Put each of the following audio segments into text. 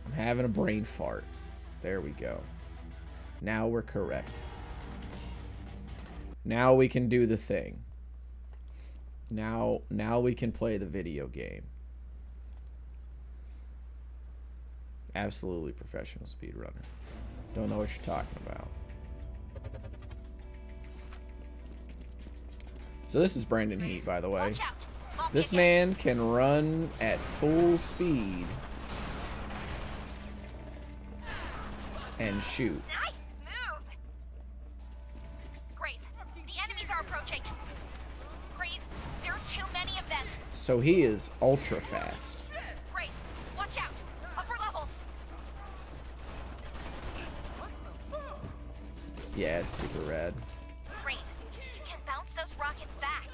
I'm having a brain fart. There we go. Now we're correct. Now we can do the thing. Now we can play the video game. Absolutely professional speedrunner. Don't know what you're talking about. So this is Brandon Heat, by the way. This man can run at full speed and shoot. Nice move. Grave, the enemies are approaching. Grave, there are too many of them. So he is ultra fast. Grave, watch out. Upper levels. Yeah, it's super rad. Grave, you can bounce those rockets back.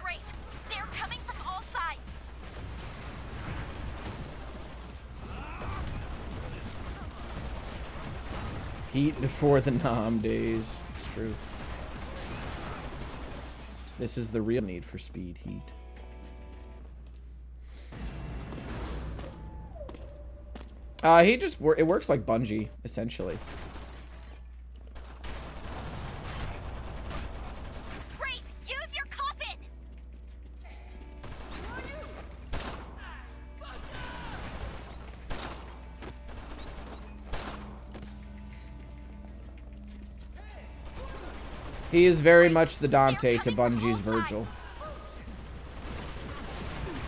Grave, they're coming from all sides. Heat before the Nom days. It's true. This is the real need for speed heat. It works like Bungie, essentially. Grave, use your coffin. He is very much the Dante to Bungie's Virgil.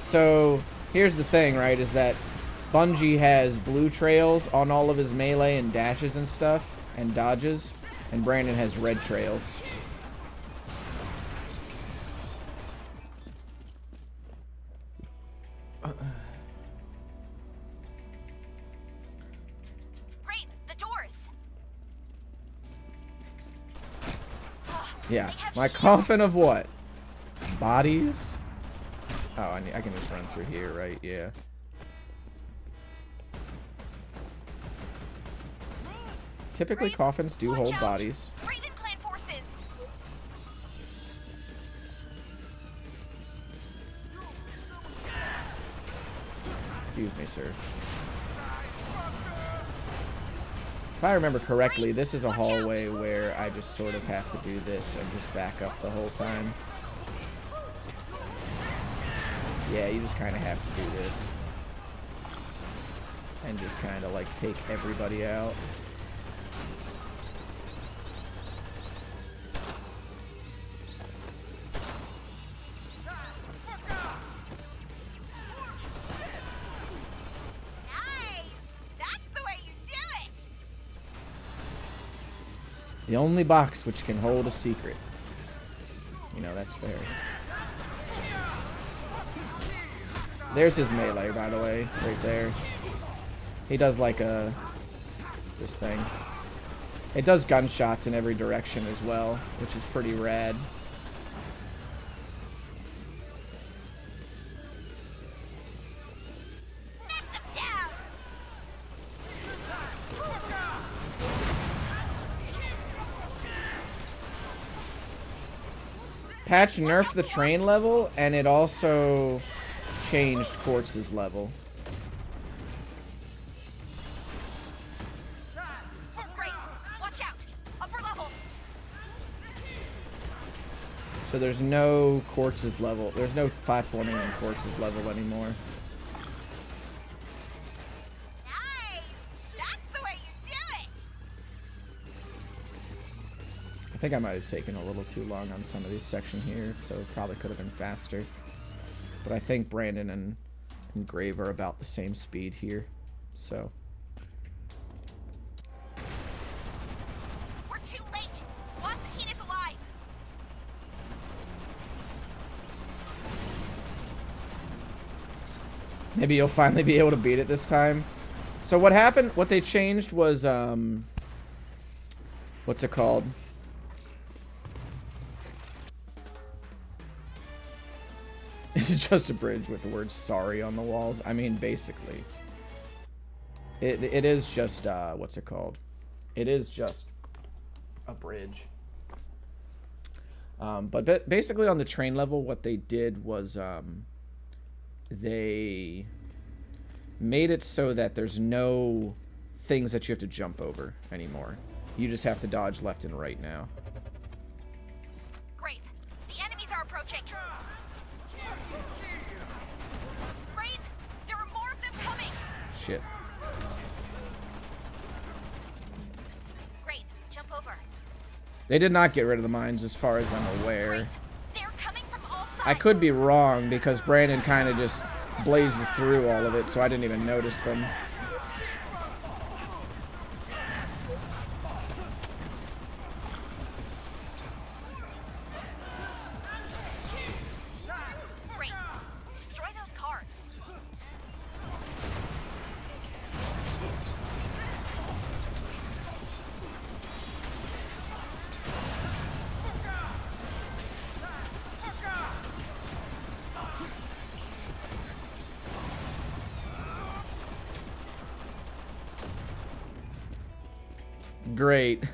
So, here's the thing, right, is that Bungie has blue trails on all of his melee and dashes and stuff, and dodges, and Brandon has red trails. Grave, the doors. Yeah, my coffin of what? Bodies? Oh, I can just run through here, right? Yeah. Typically, coffins do hold bodies. Raven Clan forces. Excuse me, sir. If I remember correctly, this is a hallway where I just sort of have to do this and just back up the whole time. Yeah, you just kind of have to do this. And just kind of, like, take everybody out. The only box which can hold a secret. You know, that's fair. There's his melee, by the way, right there. He does like this thing. It does gunshots in every direction as well, which is pretty rad. Patch nerfed the train level, and it also changed Quartz's level. Watch out. Upper level. So there's no Quartz's level. There's no 520 in Quartz's level anymore. Nice. That's the way you do it. I think I might have taken a little too long on some of these sections here, so it probably could have been faster. But I think Brandon and Grave are about the same speed here, so. We're too late. Once Heat is alive. Maybe you'll finally be able to beat it this time. So what happened, what they changed was, what's it called? Is it just a bridge with the word sorry on the walls? I mean, basically. It is just, what's it called? It is just a bridge. But basically on the train level, what they did was, they made it so that there's no things that you have to jump over anymore. You just have to dodge left and right now. Great. The enemies are approaching. Great. There are more of them coming. Shit. Great. Jump over. They did not get rid of the mines as far as I'm aware. Great. They're coming from all sides. I could be wrong because Brandon kind of just blazes through all of it, so I didn't even notice them. Great. Destroy those cars. Great.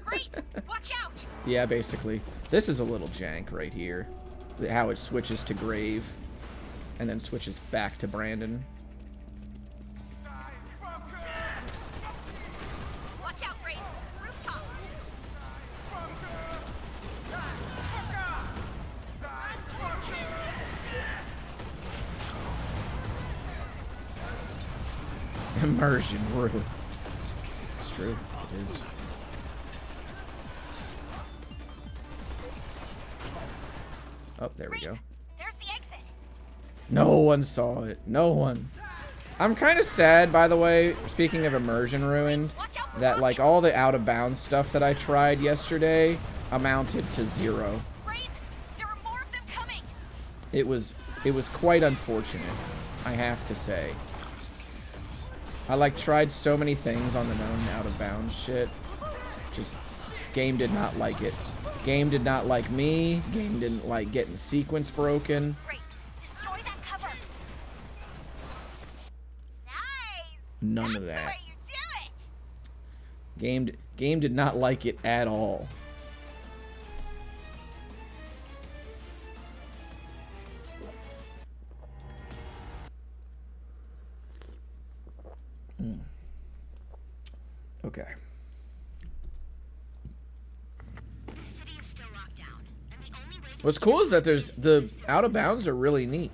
Great. Watch out. Yeah, basically. This is a little jank right here. How it switches to Grave and then switches back to Brandon. Watch out, Great. Rooftop. Immersion room. It's true. It is. Oh, there we go. There's the exit. No one saw it. No one. I'm kind of sad, by the way, speaking of Immersion Ruined, that like all the out of bounds stuff that I tried yesterday amounted to 0. Great. There are more of them coming. It was quite unfortunate, I have to say. I like tried so many things on the known out of bounds shit. Just game did not like it. Game did not like me. Game didn't like getting sequence broken. Great. Destroy that cover. Nice. None of That's that. the way you do it. Game did not like it at all. Okay. What's cool is that there's the out of bounds are really neat.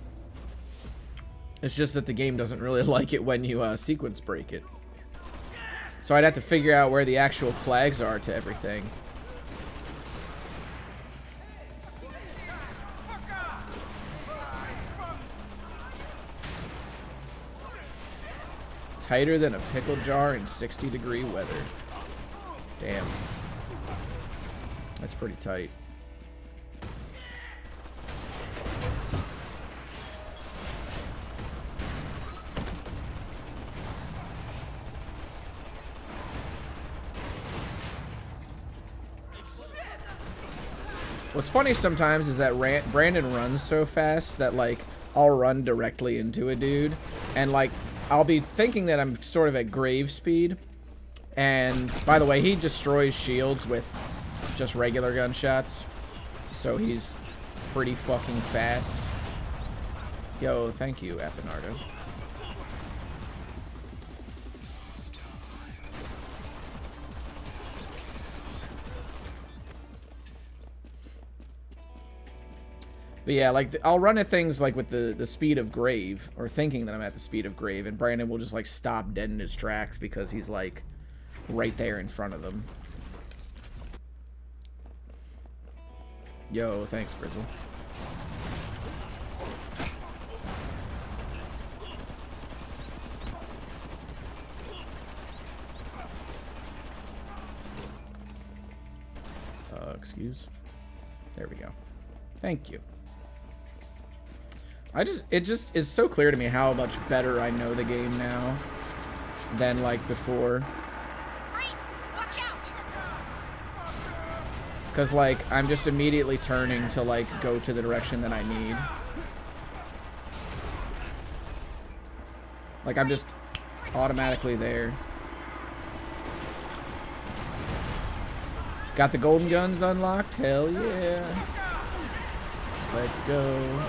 It's just that the game doesn't really like it when you sequence break it. So I'd have to figure out where the actual flags are to everything. Tighter than a pickle jar in 60-degree weather. Damn. That's pretty tight. What's funny sometimes is that Brandon runs so fast that, like, I'll run directly into a dude. And, like, I'll be thinking that I'm sort of at Grave speed. And, by the way, he destroys shields with just regular gunshots. So he's pretty fucking fast. Yo, thank you, Apinardo. But yeah, like, I'll run at things, like, with the speed of Grave, or thinking that I'm at the speed of Grave, and Brandon will just, like, stop dead in his tracks because he's, like, right there in front of them. Yo, thanks, Frizzle. Excuse? There we go. Thank you. It just is so clear to me how much better I know the game now than, like, before. Watch out. Because, like, I'm just immediately turning to, like, go to the direction that I need. Like, I'm just automatically there. Got the golden guns unlocked? Hell yeah. Let's go.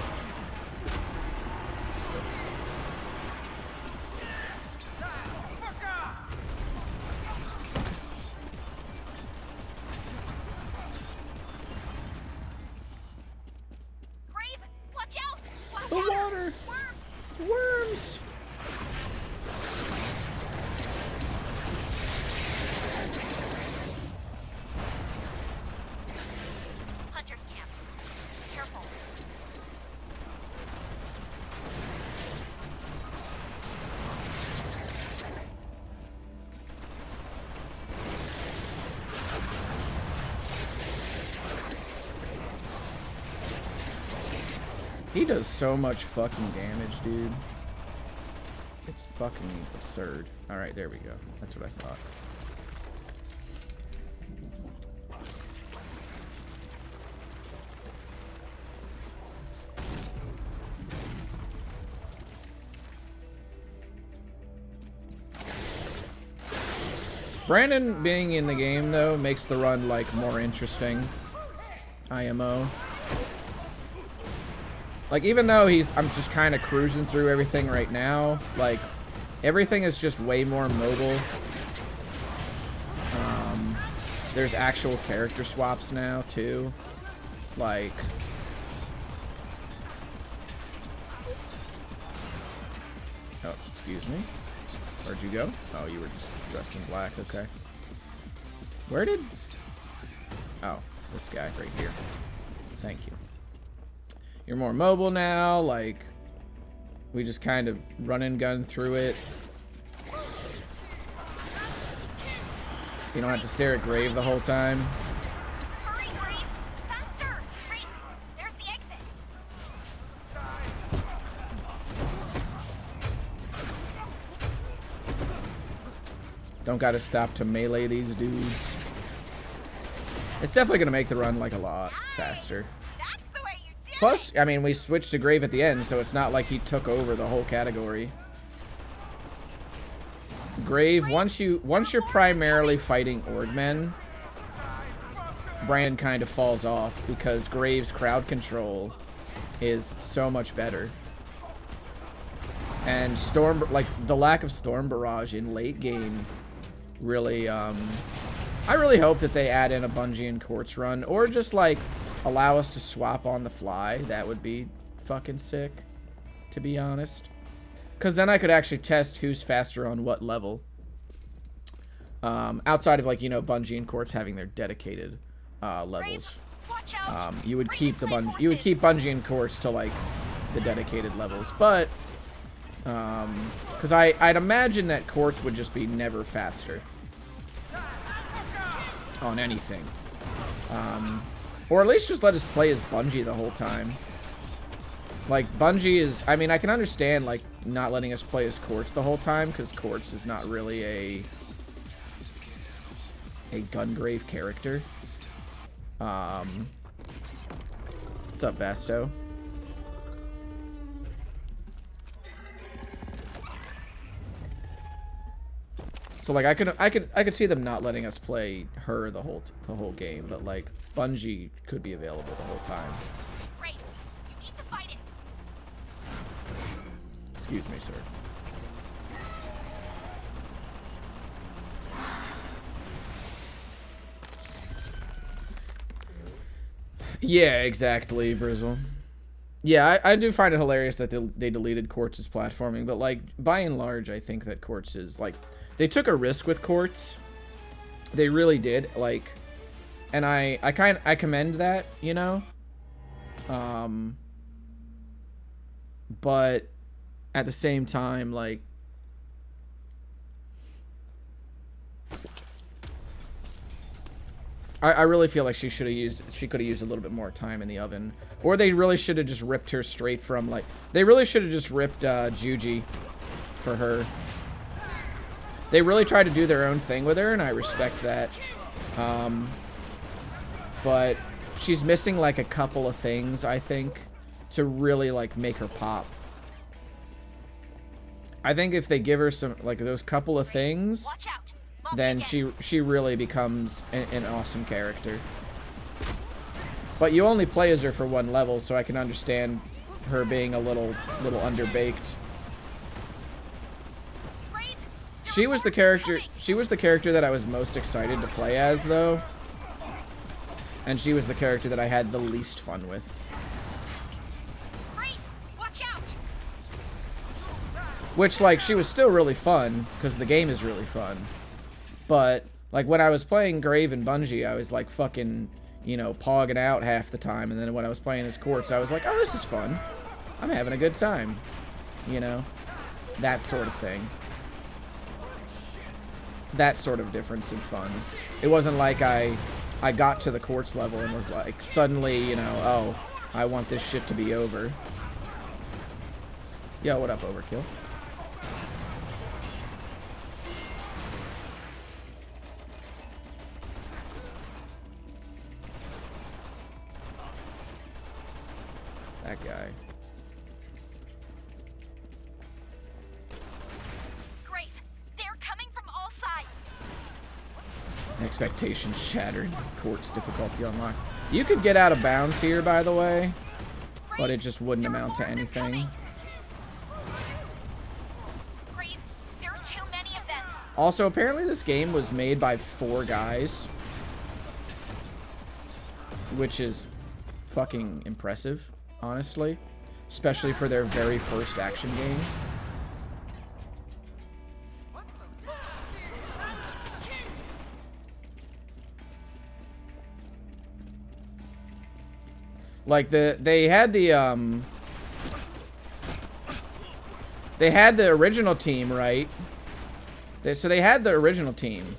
more. Worms. Hunter's camp. Careful. He does so much fucking damage, dude. It's fucking absurd. Alright, there we go. That's what I thought. Brandon being in the game, though, makes the run, like, more interesting. IMO. Like, even though I'm just kind of cruising through everything right now, like, everything is just way more mobile. There's actual character swaps now, too. Like... Oh, excuse me. Where'd you go? Oh, you were just dressed in black, okay. Where did... Oh, this guy right here. Thank you. You're more mobile now, like, we just kind of run and gun through it. You don't have to stare at Grave the whole time. Hurry, Grave! Faster! Grave, there's the exit. Don't gotta stop to melee these dudes. It's definitely gonna make the run, like, a lot faster. Plus, I mean, we switched to Grave at the end, so it's not like he took over the whole category. Grave, once you're primarily fighting Orgmen, Brandon kind of falls off because Grave's crowd control is so much better. And the lack of Storm Barrage in late game really, I really hope that they add in a Bungie and Quartz run, or just, like, allow us to swap on the fly. That would be fucking sick, to be honest. Because then I could actually test who's faster on what level. Outside of, like, you know, Bungie and Quartz having their dedicated levels. You would keep Bungie and Quartz to, like, the dedicated levels. But because I'd imagine that Quartz would just be never faster on anything. Or at least just let us play as Bungie the whole time. Like, Bungie is... I mean, I can understand, like, not letting us play as Quartz the whole time, because Quartz is not really a Gungrave character. What's up, Vasto? So, like, I could see them not letting us play her the whole game, but, like, Bungie could be available the whole time. Great. You need to fight it. Excuse me, sir. Yeah, exactly, Brizzle. Yeah, I do find it hilarious that they deleted Quartz's platforming, but, like, by and large, I think that Quartz is, like, they took a risk with Quartz. They really did, like, and I commend that, you know. But at the same time, like, I really feel like she could have used a little bit more time in the oven, or they really should have just ripped her straight from, like, they really should have just ripped Juji for her. They really tried to do their own thing with her, and I respect that. But she's missing, like, a couple of things, I think, to really, like, make her pop. I think if they give her some, like, those couple of things, then she really becomes an awesome character. But you only play as her for one level, so I can understand her being a little underbaked. She was the character that I was most excited to play as, though. And she was the character that I had the least fun with. Watch out. Which, like, she was still really fun, because the game is really fun. But, like, when I was playing Grave and Bungie, I was, like, fucking, you know, pogging out half the time. And then when I was playing as Quartz, I was like, oh, this is fun. I'm having a good time. You know? That sort of thing. That sort of difference in fun. It wasn't like I got to the Quartz level and was like, suddenly, you know, oh, I want this shit to be over. Yo, what up, Overkill? That guy. Great. They're coming from all sides. Expectations shattered. Quartz difficulty unlocked. You could get out of bounds here, by the way, but it just wouldn't amount to anything. Great. There are too many of them. Also, apparently this game was made by 4 guys, which is fucking impressive, honestly, especially for their very first action game. Like they had the original team, right? So they had the original team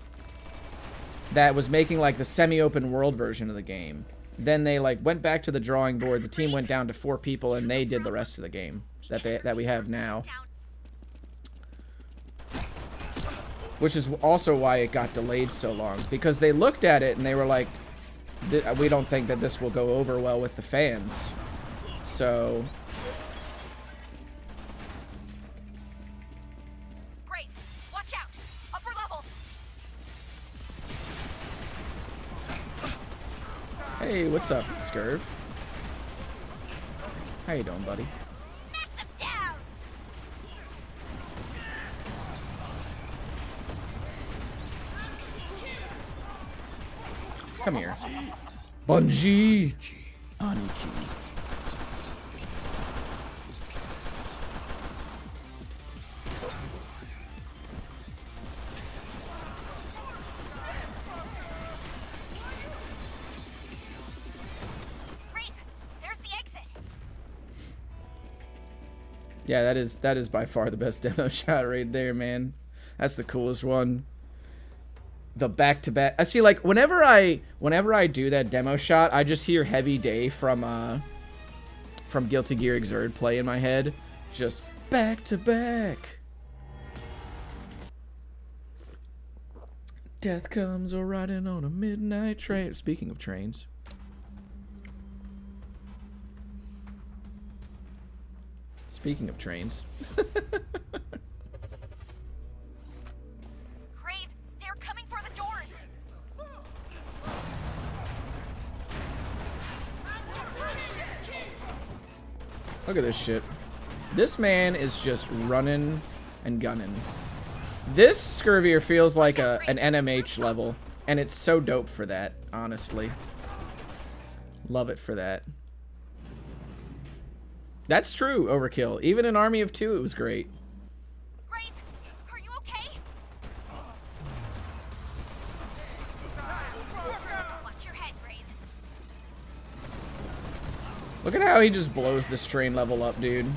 that was making like the semi-open world version of the game. Then they like went back to the drawing board. The team went down to 4 people, and they did the rest of the game that we have now. Which is also why it got delayed so long, because they looked at it and they were like, we don't think that this will go over well with the fans. So Great. Watch out. Upper level. hey, what's up, Scurv? How you doing, buddy? Knock them down. Come here. Bungie! Aniki. Great. There's the exit. Yeah, that is by far the best demo shot right there, man. That's the coolest one. The back-to-back. I see, like, whenever I do that demo shot, I just hear Heavy Day from Guilty Gear Xrd play in my head. Just back-to-back. Death comes a riding on a midnight train. Speaking of trains. Speaking of trains. Look at this shit. This man is just running and gunning. This Scurvier feels like an NMH level, and it's so dope for that, honestly. Love it for that. That's true, Overkill. Even in Army of 2, it was great. Grape, are you okay? Watch your head, Grape. Look at how he just blows this train level up, dude.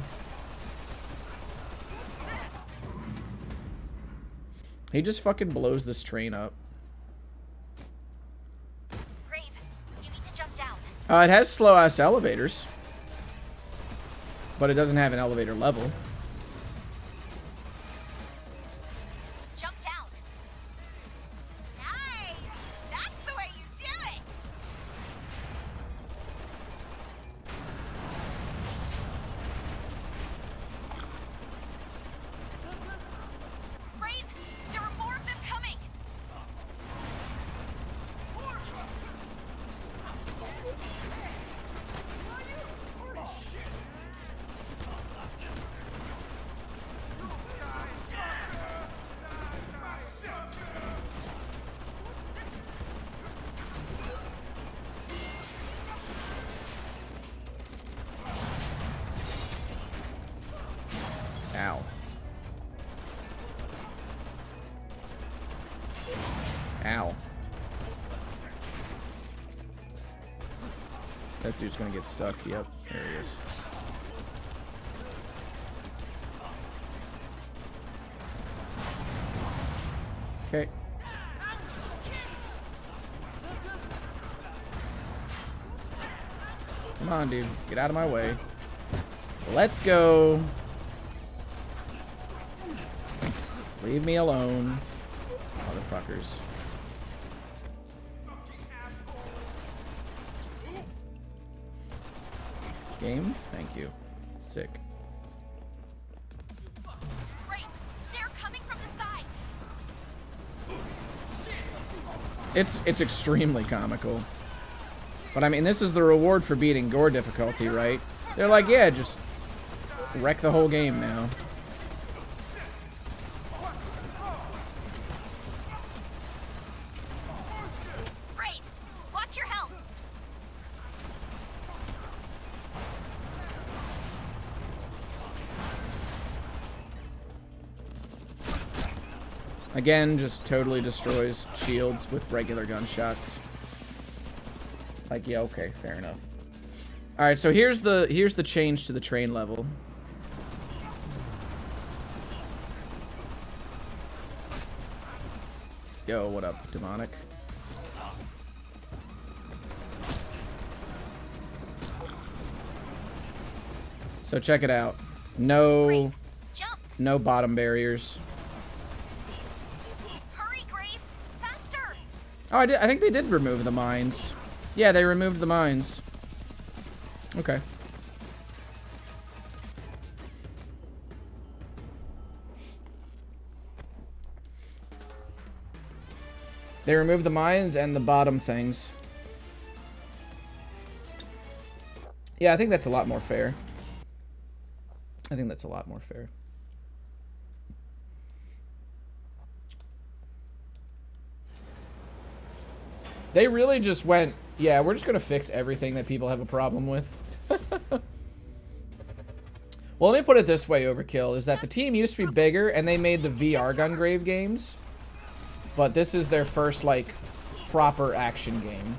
He just fucking blows this train up. Grape, you need to jump down. It has slow-ass elevators. But it doesn't have an elevator level. Jump down. Nice! That's the way you do it! Grape, there are more of them coming! Ow. That dude's gonna get stuck. Yep, there he is. Okay. Come on, dude. Get out of my way. Let's go. Leave me alone, motherfuckers. Game? Thank you. Sick. Great. They're coming from the side. It's extremely comical. But I mean, this is the reward for beating G.O.R.E difficulty, right? They're like, yeah, just wreck the whole game now. Great. Watch your health. Again, just totally destroys shields with regular gunshots. Like, yeah, okay, fair enough. All right, so here's the change to the train level. Yo, what up, demonic? So check it out. No bottom barriers. Hurry, Grave. Faster. Oh, I think they did remove the mines. Yeah, they removed the mines. Okay. They removed the mines and the bottom things. Yeah, I think that's a lot more fair. I think that's a lot more fair. They really just went, yeah, we're just going to fix everything that people have a problem with. Well, let me put it this way, Overkill, is that the team used to be bigger and they made the VR Gungrave games. But this is their first, like, proper action game.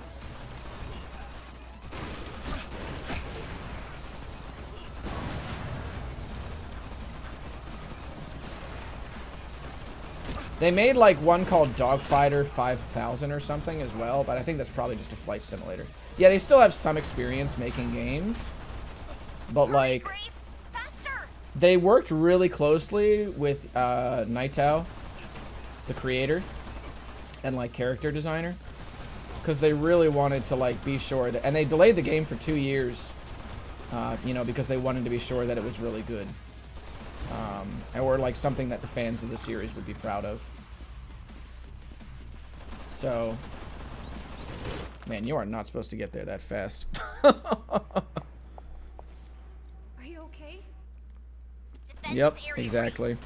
They made, like, one called Dogfighter 5000 or something as well, but I think that's probably just a flight simulator. Yeah, they still have some experience making games, but, like, they worked really closely with Naito, the creator, and, like, character designer, because they really wanted to, like, be sure that, and they delayed the game for 2 years, you know, because they wanted to be sure that it was really good, or, like, something that the fans of the series would be proud of. So, man, you are not supposed to get there that fast. Are you okay? Yep, exactly.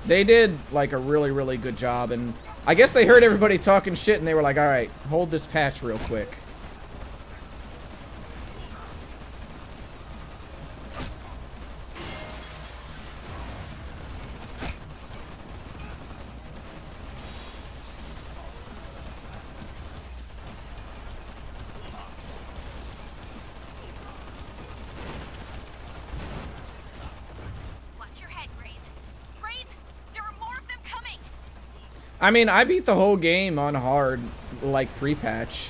They did, like, a really, really good job, and I guess they heard everybody talking shit, and they were like, alright, hold this patch real quick. I mean, I beat the whole game on hard, like, pre-patch.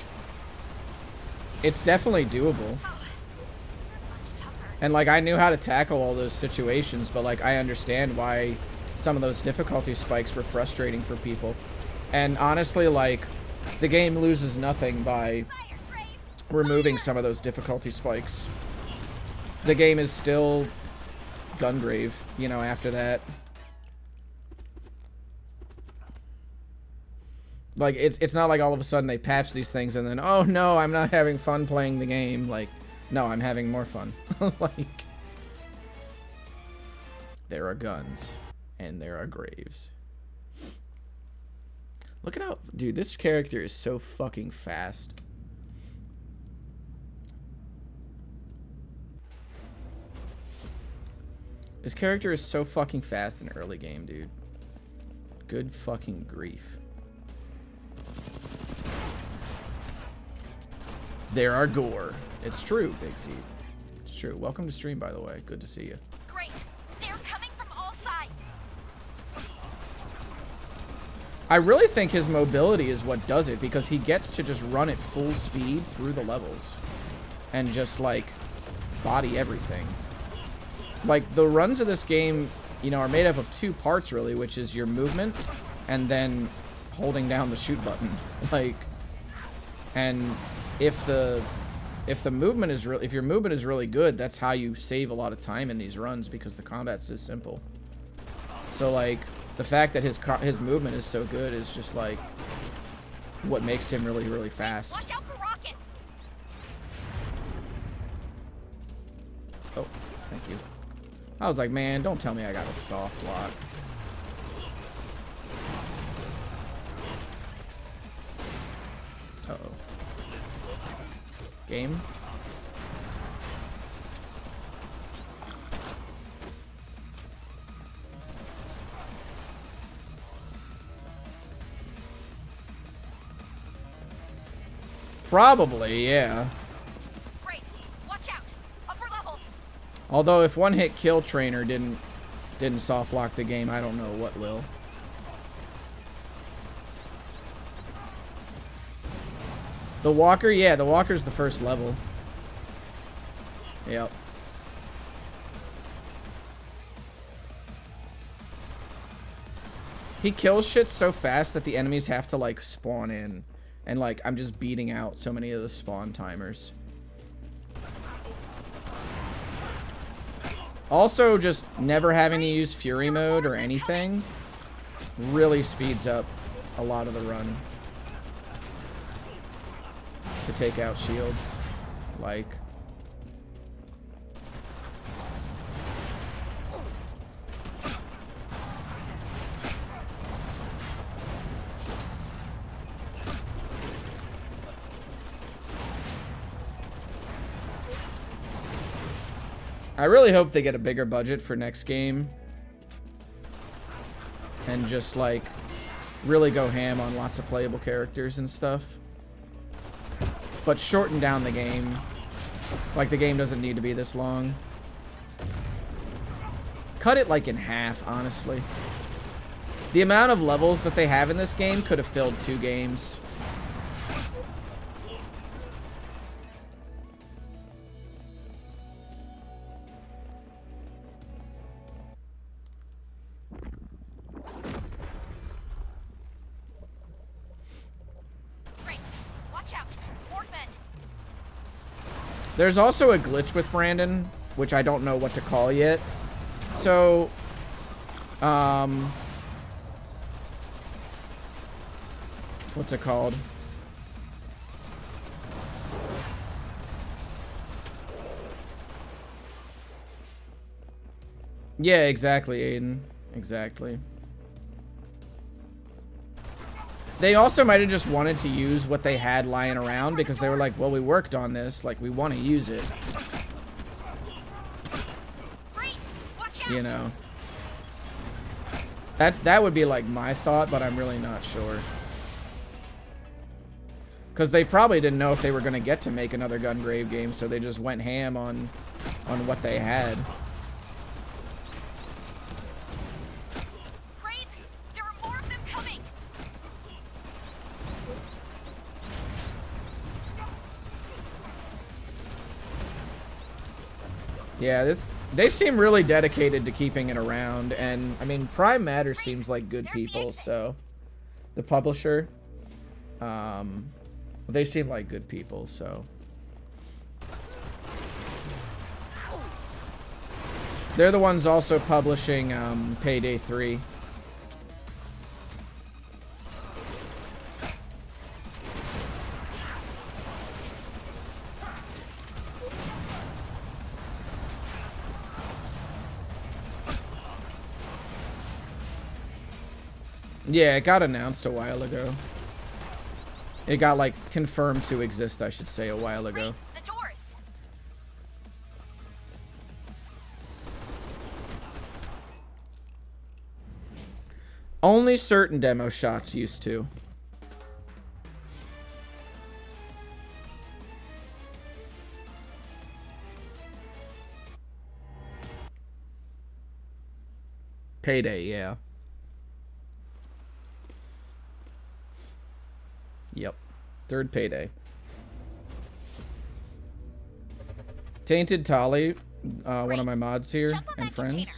It's definitely doable. And, like, I knew how to tackle all those situations, but, like, I understand why some of those difficulty spikes were frustrating for people. And honestly, like, the game loses nothing by removing some of those difficulty spikes. The game is still Gungrave, you know, after that. Like, it's not like all of a sudden they patch these things and then, oh no, I'm not having fun playing the game. Like, no, I'm having more fun. Like, there are guns and there are graves. Look at how, dude, this character is so fucking fast. This character is so fucking fast in early game, dude. Good fucking grief. There are G.O.R.E. It's true, Big Z. It's true. Welcome to stream, by the way. Good to see you. Great. They're coming from all sides. I really think his mobility is what does it, because he gets to just run at full speed through the levels and just, like, body everything. Like, the runs of this game, you know, are made up of two parts, really, which is your movement and then holding down the shoot button. Like, and if your movement is really good, that's how you save a lot of time in these runs, because the combat's so simple. So, like, the fact that his movement is so good is just, like, what makes him really, really fast. Watch out for rockets. Oh, thank you. I was like, man, don't tell me I got a soft lock. Uh-oh. Game? Probably, yeah. Great. Watch out. Upper levels. Although if one hit kill trainer didn't soft lock the game, I don't know what will. The walker, yeah, the walker's the first level. Yep. He kills shit so fast that the enemies have to, like, spawn in. And, like, I'm just beating out so many of the spawn timers. Also, just never having to use Fury mode or anything really speeds up a lot of the run. To take out shields. Like... I really hope they get a bigger budget for next game. And just, like, really go ham on lots of playable characters and stuff. But shorten down the game. Like, the game doesn't need to be this long. Cut it, like, in half, honestly. The amount of levels that they have in this game could have filled 2 games. There's also a glitch with Brandon, which I don't know what to call yet. So, what's it called? Yeah, exactly, Aiden. Exactly. They also might have just wanted to use what they had lying around because they were like, well, we worked on this. Like, we want to use it. You know. That would be, like, my thought, but I'm really not sure. Because they probably didn't know if they were going to get to make another Gungrave game, so they just went ham on what they had. Yeah, they seem really dedicated to keeping it around, and I mean, Prime Matter seems like good people, so the publisher, they seem like good people, so they're the ones also publishing Payday 3. Yeah, it got announced a while ago. It got, like, confirmed to exist, I should say, a while ago. The doors. Only certain demo shots used to. Payday, yeah. Yep. Third Payday. Tainted Tolly, one of my mods here and friends. Container.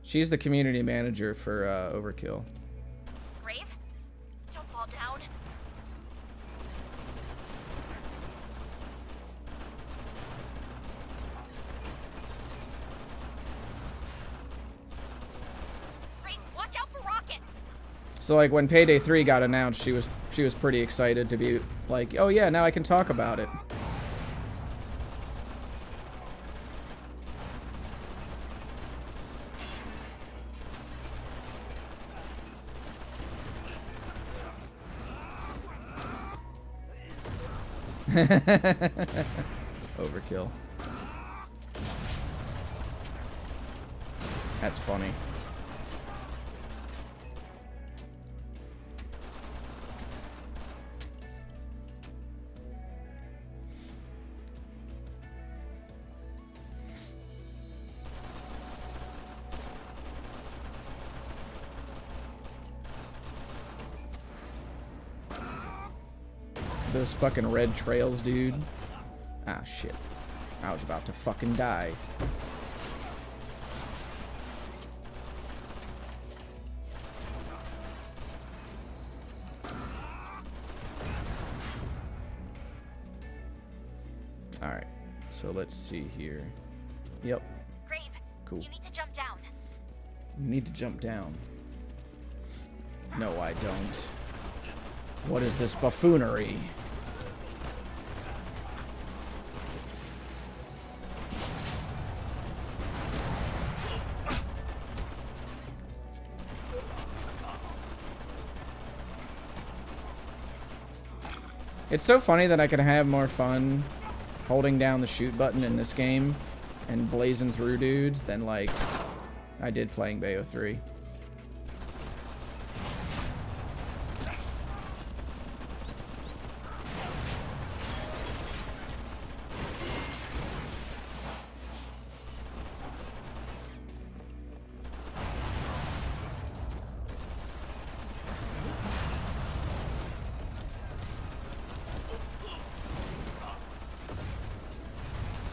She's the community manager for Overkill. Grave, don't fall down. Grave, watch out for rockets. So like when Payday 3 got announced, she was pretty excited to be like, oh yeah, now I can talk about it. Overkill. That's funny. Those fucking red trails, dude. Ah, shit. I was about to fucking die. Alright. So let's see here. Yep. Grave, Cool. you need to jump down. You need to jump down. No, I don't. What is this buffoonery? It's so funny that I can have more fun holding down the shoot button in this game and blazing through dudes than like I did playing Bayo 3.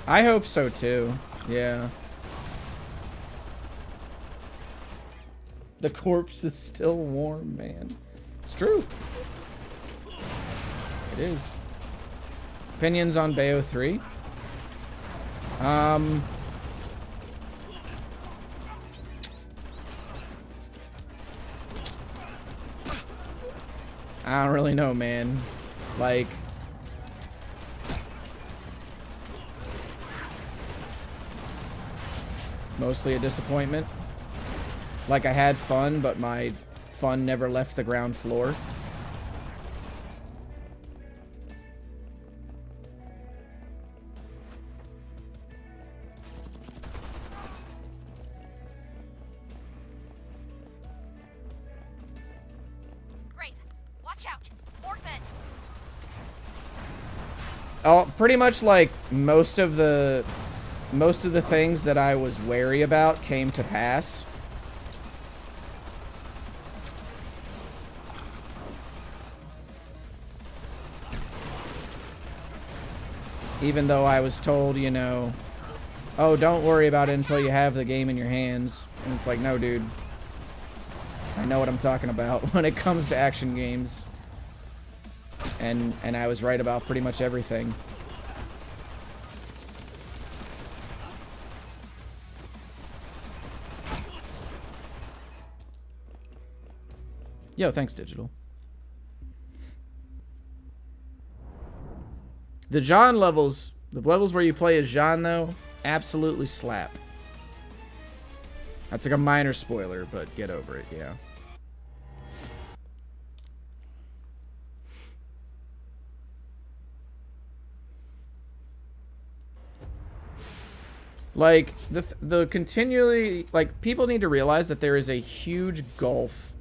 I hope so too. Yeah. The corpse is still warm, man. It's true. It is. Opinions on Bayo 3? I don't really know, man. Like, mostly a disappointment. Like, I had fun, but my fun never left the ground floor. Grave, watch out. Orgmen. Oh, pretty much like most of the things that I was wary about came to pass. Even though I was told, you know, oh, don't worry about it until you have the game in your hands. And it's like, no, dude. I know what I'm talking about when it comes to action games. And I was right about pretty much everything. Yo, thanks, Digital. The Jean levels, the levels where you play as Jean, though, absolutely slap. That's like a minor spoiler, but get over it, yeah. Like, the continually, like, people need to realize that there is a huge gulf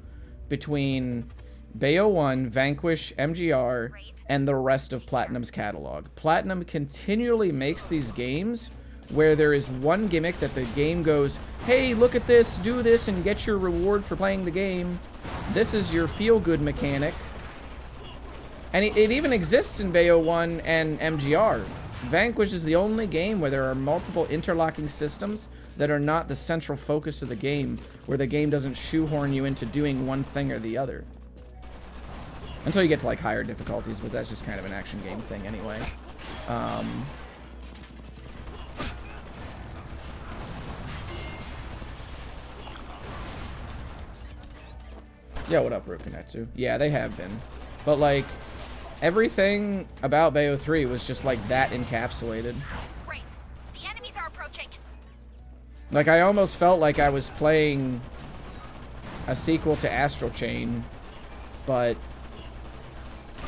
between Bayo 1, Vanquish, MGR, and the rest of Platinum's catalog. Platinum continually makes these games where there is one gimmick that the game goes, hey, look at this, do this, and get your reward for playing the game. This is your feel-good mechanic. And it even exists in Bayo 1 and MGR. Vanquish is the only game where there are multiple interlocking systems that are not the central focus of the game, where the game doesn't shoehorn you into doing one thing or the other. Until you get to like higher difficulties, but that's just kind of an action game thing anyway. Yeah, what up, Rokunetsu? Yeah, they have been. But like, everything about Bayo 3 was just like that encapsulated. Great. The enemies are approaching. Like, I almost felt like I was playing a sequel to Astral Chain, but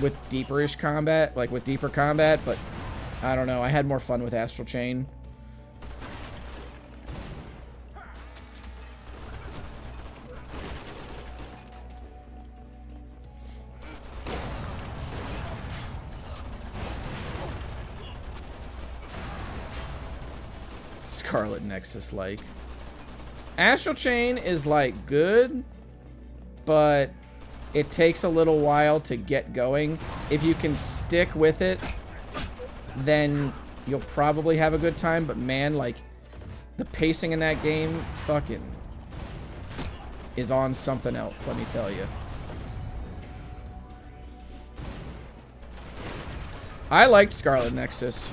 with deeper-ish combat, like with deeper combat, but I don't know, I had more fun with Astral Chain. Scarlet Nexus, like. Astral Chain is, like, good, but it takes a little while to get going. If you can stick with it, then you'll probably have a good time, but man, like, the pacing in that game fucking is on something else, let me tell you. I liked Scarlet Nexus.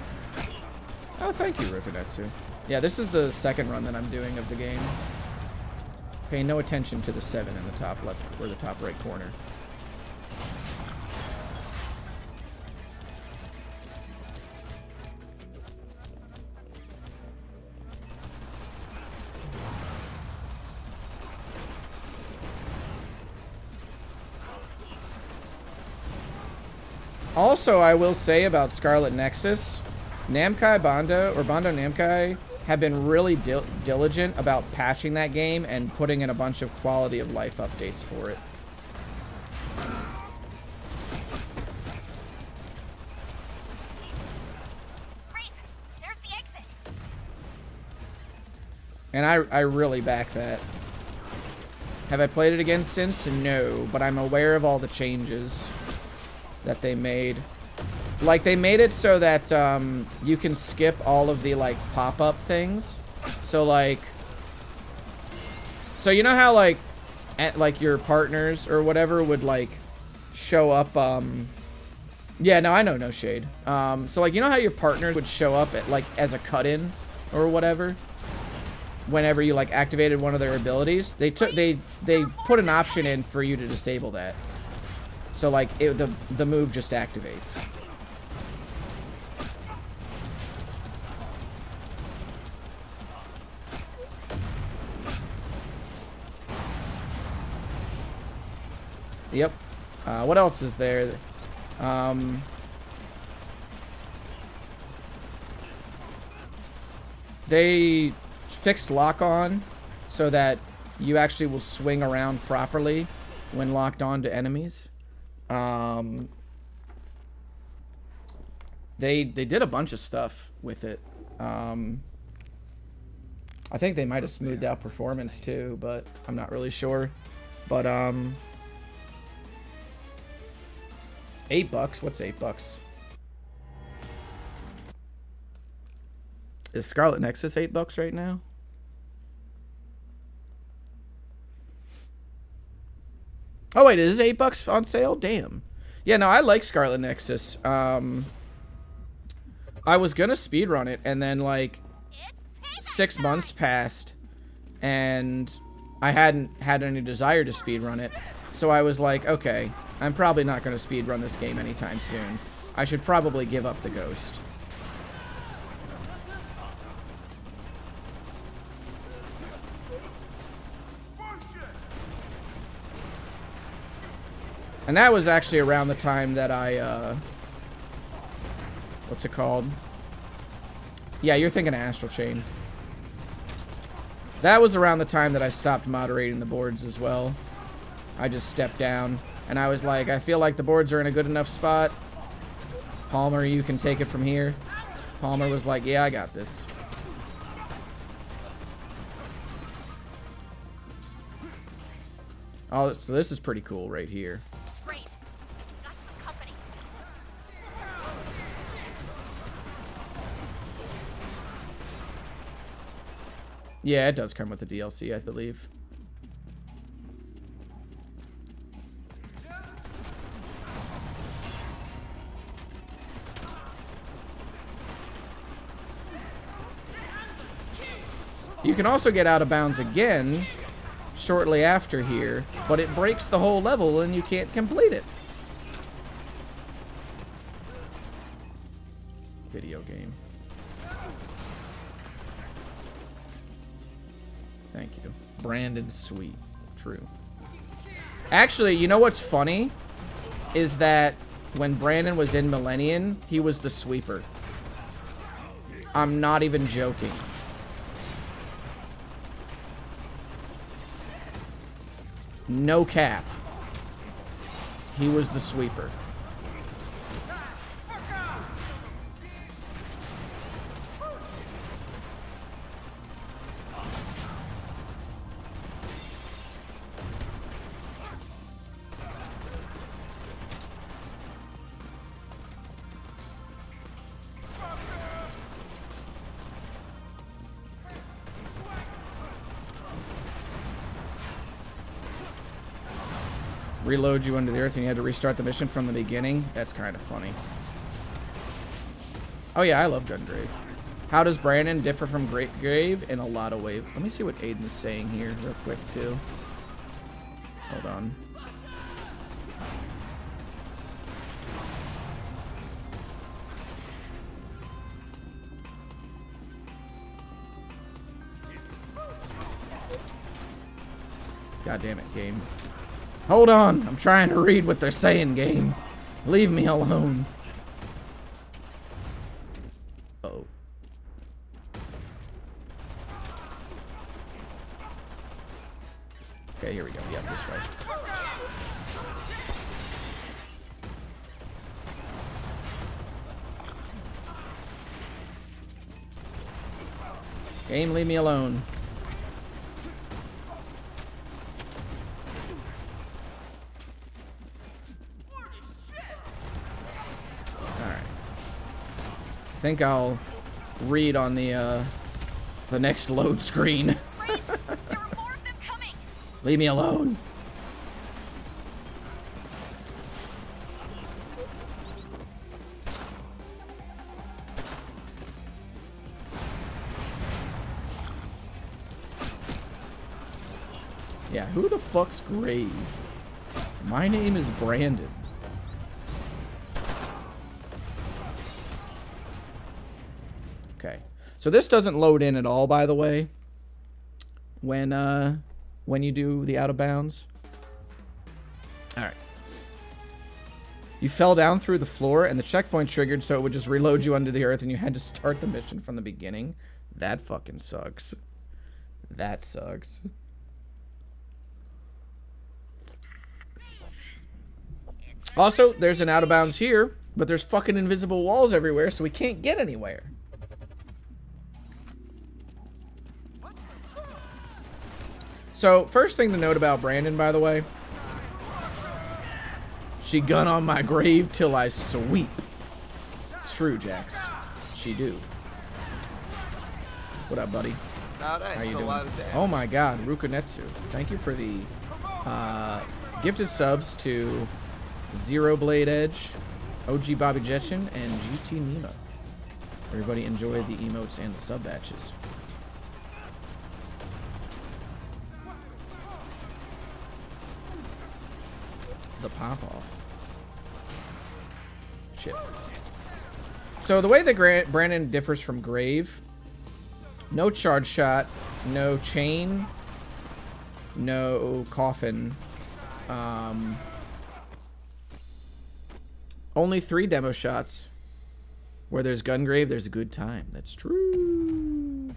Oh, thank you, Rokunetsu. Yeah, this is the second run that I'm doing of the game. Pay no attention to the 7 in the top left or the top right corner. Also, I will say about Scarlet Nexus, Namkai Bandai, or Bandai Namkai, have been really diligent about patching that game and putting in a bunch of quality of life updates for it. Great. There's the exit. And I really back that. Have I played it again since? No, but I'm aware of all the changes that they made. Like, they made it so that you can skip all of the, like, pop-up things. So, like... So, you know how, like, your partners or whatever would, like, show up, Yeah, no, I know, no shade. So, like, you know how your partners would show up at, like, as a cut-in or whatever? Whenever you, like, activated one of their abilities? They put an option in for you to disable that. So, like, the move just activates. Yep. What else is there? They fixed lock-on so that you actually will swing around properly when locked on to enemies. They did a bunch of stuff with it. I think they might have smoothed out performance too, but I'm not really sure. But $8? What's $8? Is Scarlet Nexus $8 right now? Oh wait, is it $8 on sale? Damn. Yeah, no, I like Scarlet Nexus. I was gonna speedrun it, and then like 6 months passed, and I hadn't had any desire to speedrun it. So I was like, okay, I'm probably not gonna speedrun this game anytime soon. I should probably give up the ghost. And that was actually around the time that I, what's it called? Yeah, you're thinking of Astral Chain. That was around the time that I stopped moderating the boards as well. I just stepped down, and I was like, I feel like the boards are in a good enough spot. Palmer, you can take it from here. Palmer was like, yeah, I got this. Oh, so this is pretty cool right here. Great. Got some company. Yeah, it does come with the DLC, I believe. You can also get out of bounds again shortly after here, but it breaks the whole level and you can't complete it. Video game. Thank you. Brandon Sweet. True. Actually, you know what's funny? Is that when Brandon was in Millennium, he was the sweeper. I'm not even joking. No cap. He was the sweeper. Reload you under the earth and you had to restart the mission from the beginning. That's kind of funny. Oh yeah, I love Gungrave. How does Brandon differ from Gungrave? In a lot of ways. Let me see what Aiden's saying here real quick too. Hold on. God damn it, game. Hold on, I'm trying to read what they're saying, game. Leave me alone. Uh-oh. Okay, here we go. Yeah, this way. Game, leave me alone. I think I'll read on the next load screen. There are more of them coming. Leave me alone. Yeah, who the fuck's Grave? My name is Brandon. Okay, so this doesn't load in at all, by the way, when you do the out of bounds. All right. You fell down through the floor and the checkpoint triggered, so it would just reload you under the earth and you had to start the mission from the beginning. That fucking sucks. That sucks. Also, there's an out of bounds here, but there's fucking invisible walls everywhere, so we can't get anywhere. So, first thing to note about Brandon, by the way. She gun on my grave till I sweep. It's true, Jax. She do. What up, buddy? How you doing? Oh my god, Rukunetsu. Thank you for the gifted subs to Zero Blade Edge, OG Bobby Jetchin, and GT Nemo. Everybody enjoy the emotes and the sub batches. The pop-off. Shit. So the way that Brandon differs from Grave, no charge shot, no chain, no coffin, only 3 demo shots. Where there's Gungrave, there's a good time. That's true.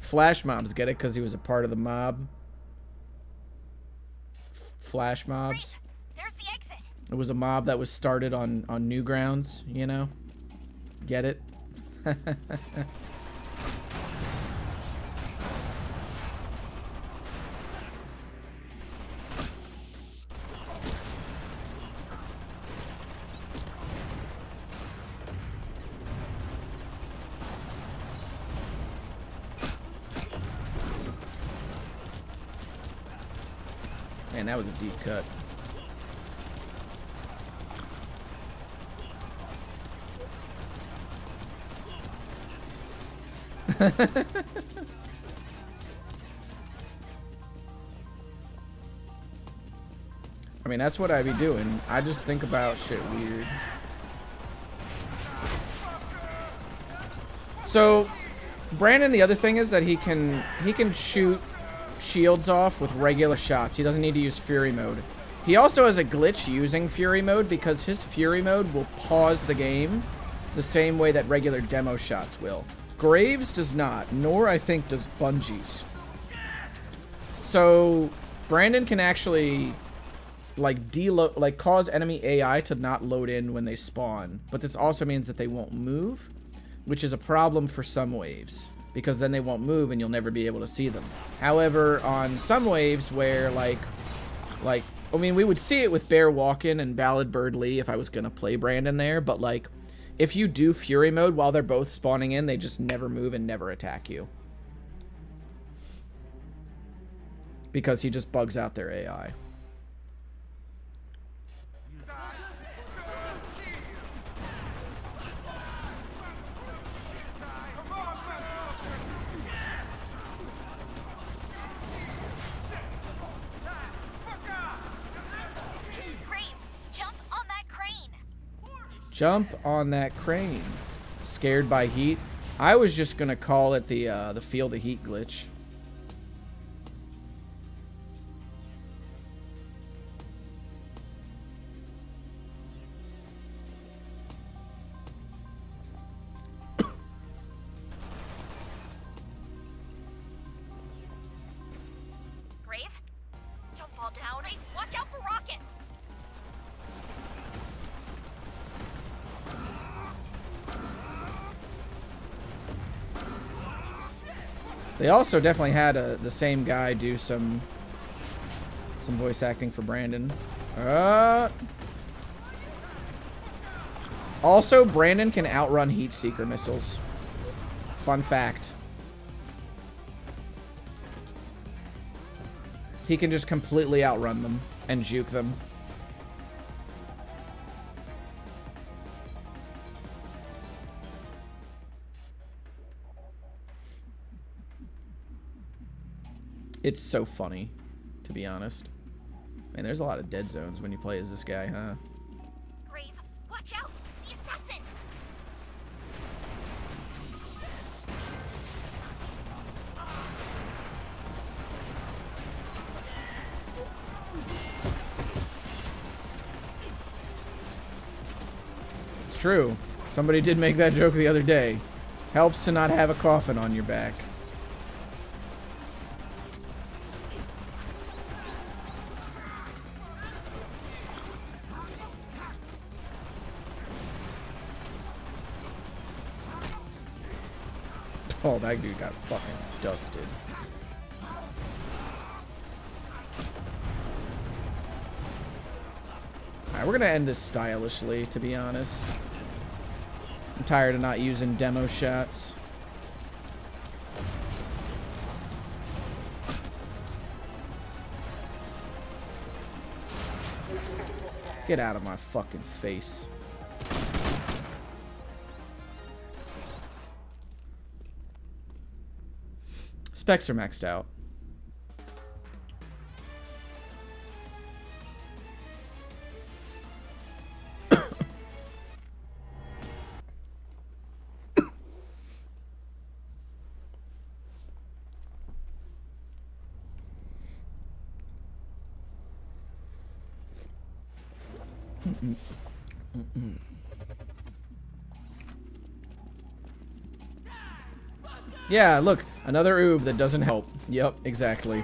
Flash mobs, get it? Because he was a part of the mob. Flash mobs. There's the exit. It was a mob that was started on Newgrounds, you know? Get it? Man, that was a deep cut. I mean, that's what I be doing. I just think about shit weird. So, Brandon, the other thing is that he can shoot shields off with regular shots. He doesn't need to use Fury mode. He also has a glitch using Fury mode because his Fury mode will pause the game the same way that regular demo shots will. Graves does not, nor I think does Bungie's. So, Brandon can actually like cause enemy AI to not load in when they spawn, but this also means that they won't move, which is a problem for some waves because then they won't move and you'll never be able to see them. However, on some waves where like I mean, we would see it with Bear Walkin and Ballad Bird Lee if I was gonna play Brandon there, but like if you do Fury mode while they're both spawning in, they just never move and never attack you because he just bugs out their AI. Jump on that crane. Scared by heat. I was just gonna call it the feel the heat glitch. Grave, don't fall down. Hey, watch out for rockets. They also definitely had the same guy do some voice acting for Brandon. Also, Brandon can outrun heat seeker missiles. Fun fact. He can just completely outrun them and juke them. It's so funny, to be honest. Man, there's a lot of dead zones when you play as this guy, huh? Grave, watch out! The assassin! It's true. Somebody did make that joke the other day. Helps to not have a coffin on your back. Oh, that dude got fucking dusted. Alright, we're gonna end this stylishly, to be honest. I'm tired of not using demo shots. Get out of my fucking face. Specs are maxed out. Yeah, look, another oob that doesn't help. Yep, exactly.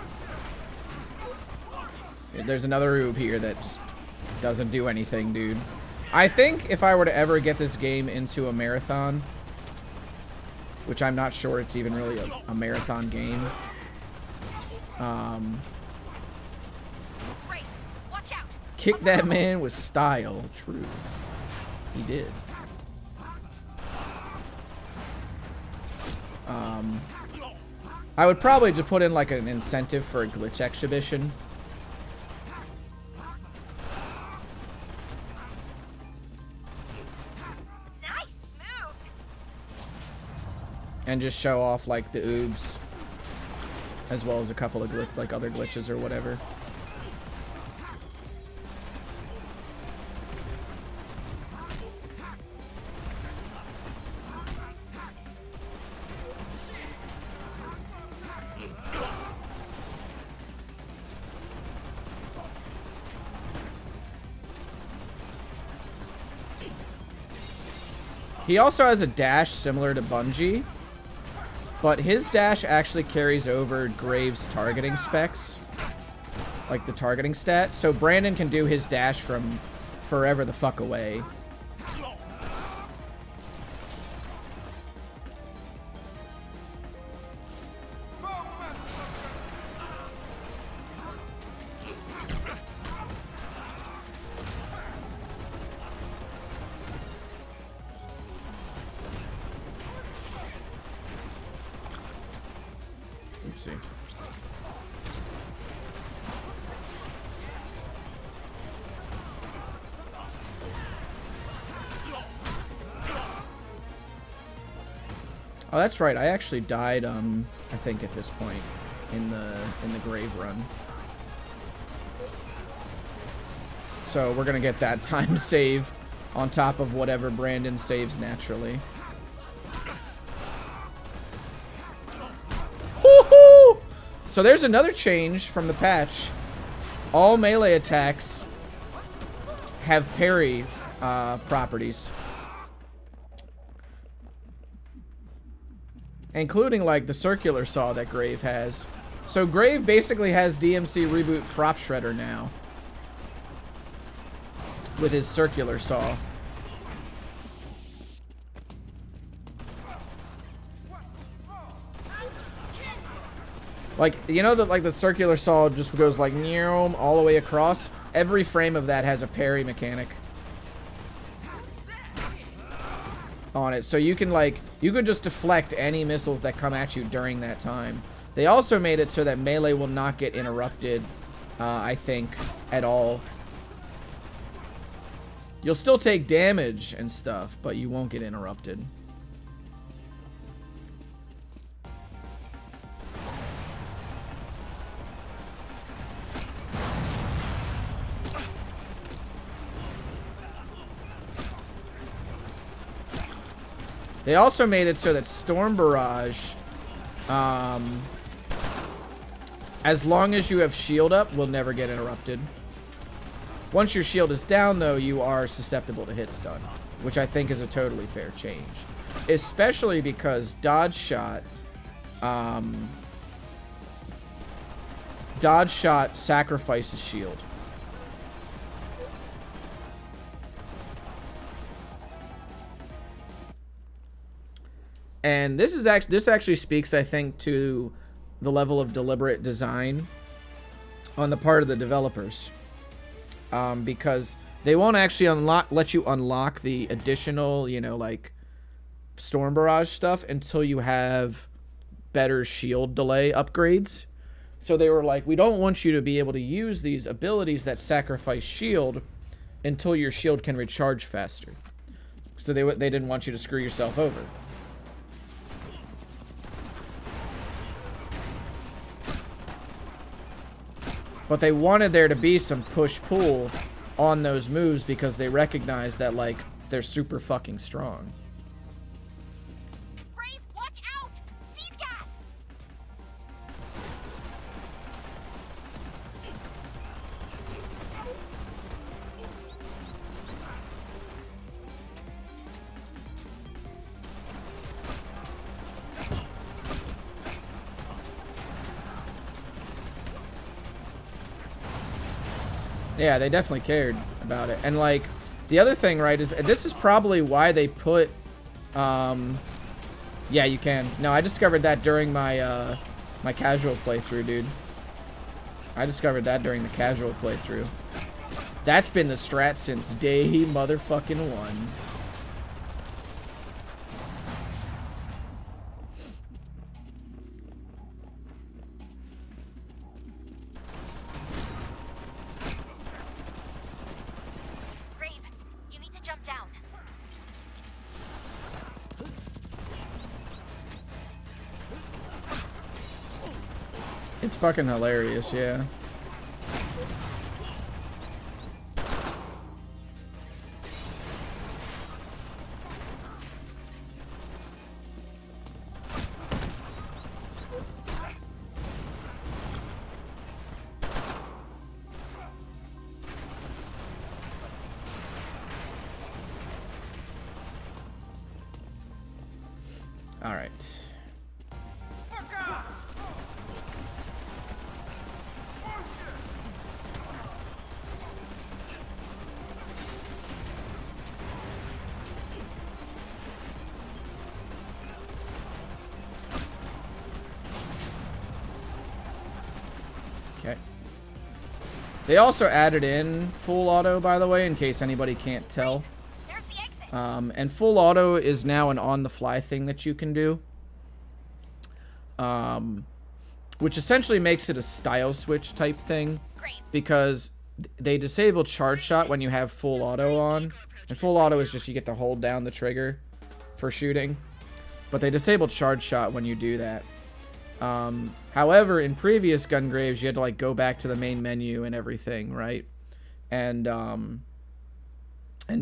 There's another oob here that just doesn't do anything, dude. I think if I were to ever get this game into a marathon, which I'm not sure it's even really a marathon game, kick that man with style. True. He did. I would probably just put in like an incentive for a glitch exhibition. and just show off like the oobs, as well as a couple of like other glitches or whatever. He also has a dash similar to Bungie, but his dash actually carries over Grave's targeting specs, like the targeting stat. So Brandon can do his dash from forever the fuck away. Oh, that's right. I actually died, I think at this point in the grave run. So we're gonna get that time save on top of whatever Brandon saves naturally. Woohoo! So there's another change from the patch. All melee attacks have parry properties. Including, like, the circular saw that Grave has. So Grave basically has DMC Reboot Prop Shredder now. With his circular saw. Like, you know that, like, the circular saw just goes, like, all the way across? Every frame of that has a parry mechanic on it, so you can, like, you could just deflect any missiles that come at you during that time. They also made it so that melee will not get interrupted, I think, at all. You'll still take damage and stuff, but you won't get interrupted. They also made it so that Storm Barrage, as long as you have shield up, will never get interrupted. Once your shield is down, though, you are susceptible to hit stun, which I think is a totally fair change. Especially because Dodge Shot sacrifices shield. And this actually speaks, I think, to the level of deliberate design on the part of the developers, because they won't actually let you unlock the additional, you know, like Storm Barrage stuff until you have better shield delay upgrades. So they were like, we don't want you to be able to use these abilities that sacrifice shield until your shield can recharge faster. So they didn't want you to screw yourself over. But they wanted there to be some push-pull on those moves because they recognized that, like, they're super fucking strong. Brave, watch out! Feed gas! Yeah, they definitely cared about it. And, like, the other thing, right, is this is probably why they put, yeah, you can. No, I discovered that during my, my casual playthrough, dude. I discovered that during the casual playthrough. That's been the strat since day motherfucking one. It's fucking hilarious, yeah. All right. Okay. They also added in full auto, by the way, in case anybody can't tell. And full auto is now an on-the-fly thing that you can do. Which essentially makes it a style switch type thing. Because they disable charge shot when you have full auto on. And full auto is just you get to hold down the trigger for shooting. But they disable charge shot when you do that. However, in previous Gungraves, you had to like go back to the main menu and everything, right? And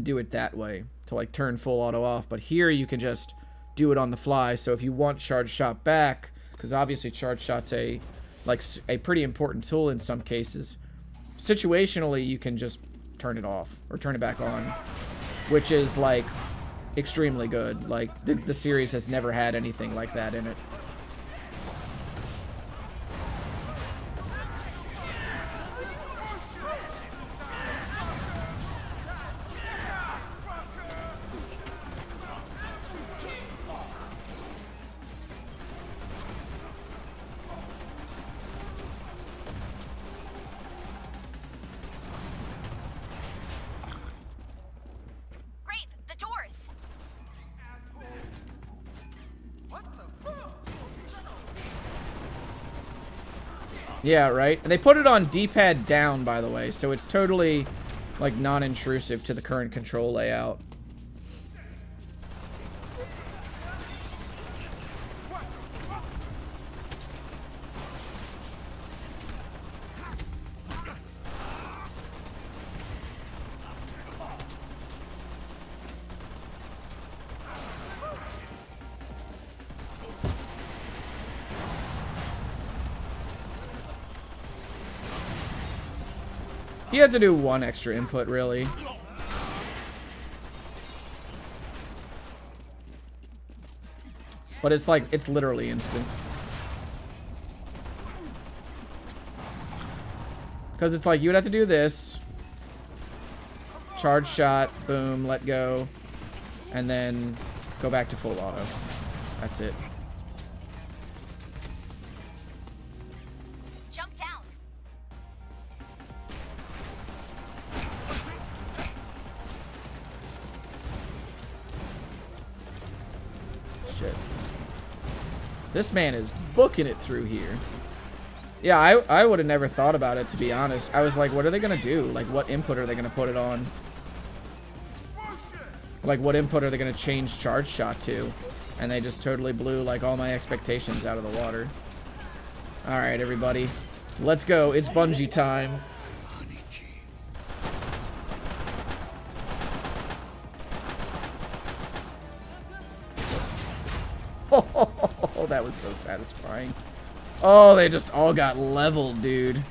do it that way to like turn full auto off. But here you can just do it on the fly. So if you want charge shot back, because obviously charge shot's a pretty important tool in some cases. Situationally, you can just turn it off or turn it back on, which is like extremely good. Like the series has never had anything like that in it. Yeah, right? And they put it on D-pad down, by the way, so it's totally, like, non-intrusive to the current control layout. You have to do one extra input, really. But it's like, it's literally instant. Because it's like, you would have to do this. Charge shot, boom, let go. And then go back to full auto. That's it. This man is booking it through here. Yeah, I would have never thought about it, to be honest. I was like, what are they going to do? Like, what input are they going to put it on? Like, what input are they going to change charge shot to? And they just totally blew, like, all my expectations out of the water. Alright, everybody. Let's go. It's bungee time. Oh, that was so satisfying. Oh, they just all got leveled, dude.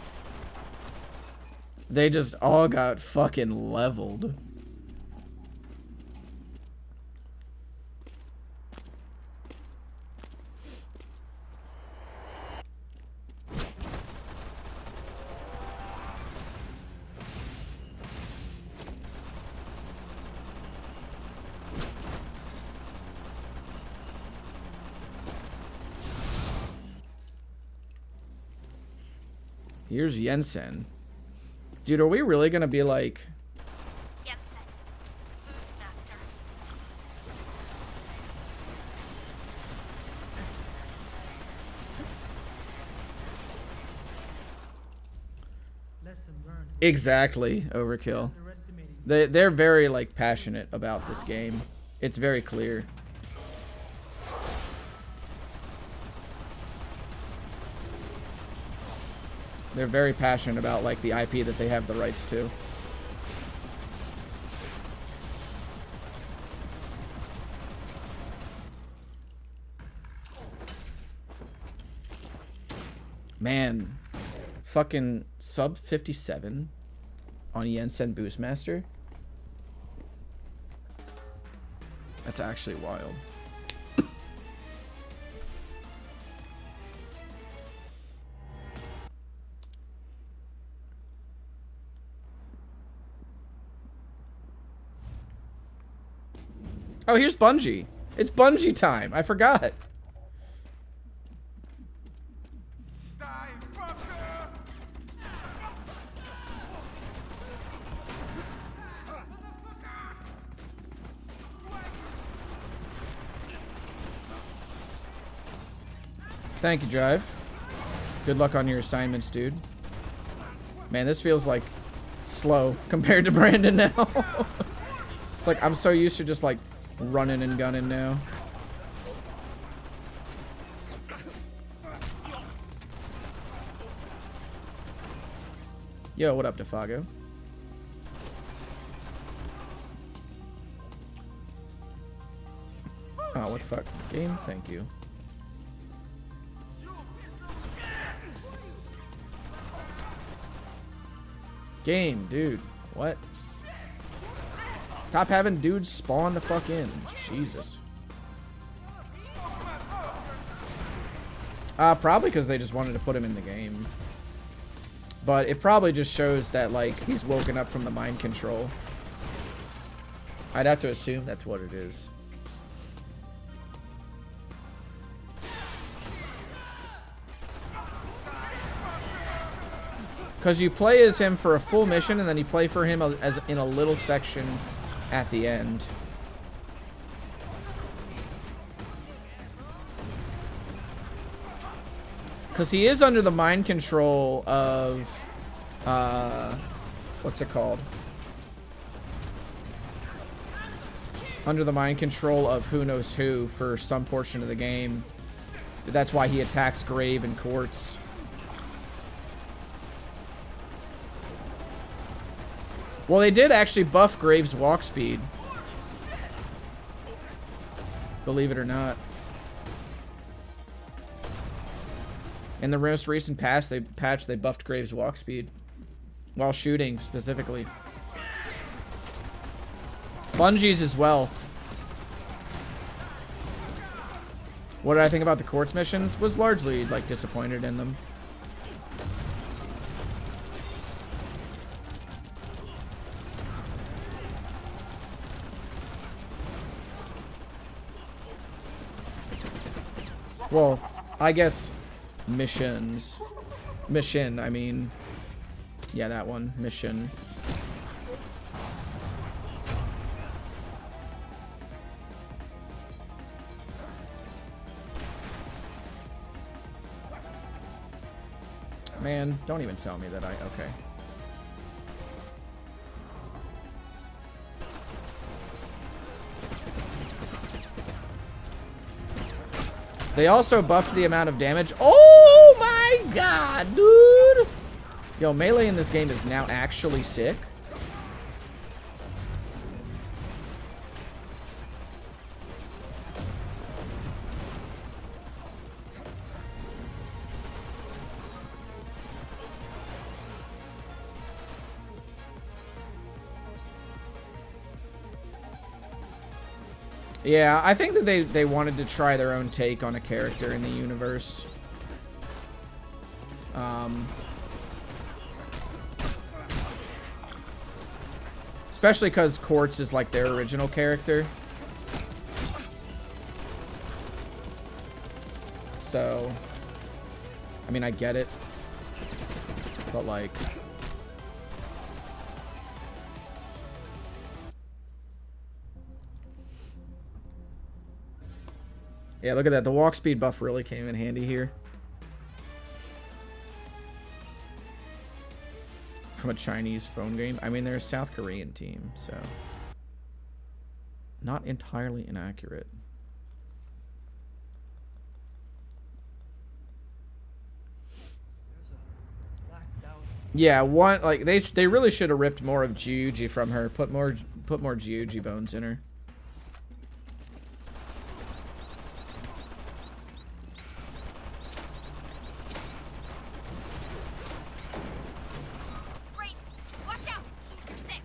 They just all got fucking leveled. Here's Jensen. Dude, are we really gonna be like... Jensen, Boost Master. Exactly, Overkill. They're very, like, passionate about this game. It's very clear. They're very passionate about like the IP that they have the rights to. Man, fucking sub 57 on Yensen Boostmaster. That's actually wild. Oh, here's Bungie. It's Bungie time. I forgot. Thank you, Drive. Good luck on your assignments, dude. Man, this feels like slow compared to Brandon now. It's like I'm so used to just like running and gunning now. Yo, what up, Defago? Oh, what the fuck? Game? Thank you. Game, dude. What? Stop having dudes spawn the fuck in. Jesus. Probably because they just wanted to put him in the game. But it probably just shows that, like, he's woken up from the mind control. I'd have to assume that's what it is. Because you play as him for a full mission, and then you play for him as in a little section at the end. Because he is under the mind control of... what's it called? Under the mind control of who knows who for some portion of the game. That's why he attacks Grave and Quartz. Well, they did actually buff Grave's walk speed. Believe it or not. In the most recent patch, they buffed Grave's walk speed. While shooting, specifically. Bungie's as well. What did I think about the Quartz missions? Was largely, like, disappointed in them. Well, I guess missions. Mission, I mean. Yeah, that one. Mission. Man, don't even tell me that okay. They also buffed the amount of damage. Oh my god, dude! Yo, melee in this game is now actually sick. Yeah, I think that they wanted to try their own take on a character in the universe. Especially because Quartz is like their original character. So, I mean, I get it. But like... Yeah, look at that. The walk speed buff really came in handy here. From a Chinese phone game. I mean, they're a South Korean team, so... Not entirely inaccurate. There's a black Yeah, one like they really should have ripped more of G.O.R.E from her. Put more G.O.R.E bones in her. Great. Watch out. You're sick.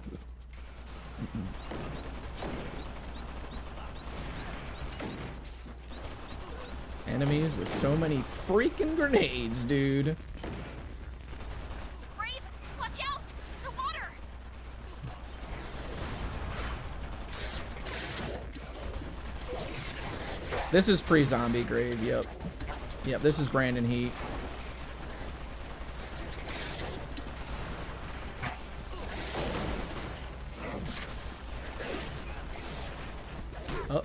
Enemies with so many freaking grenades, dude. Brave, watch out. The water. This is pre-zombie grave, yep. Yep, this is Brandon Heat. Uh-oh.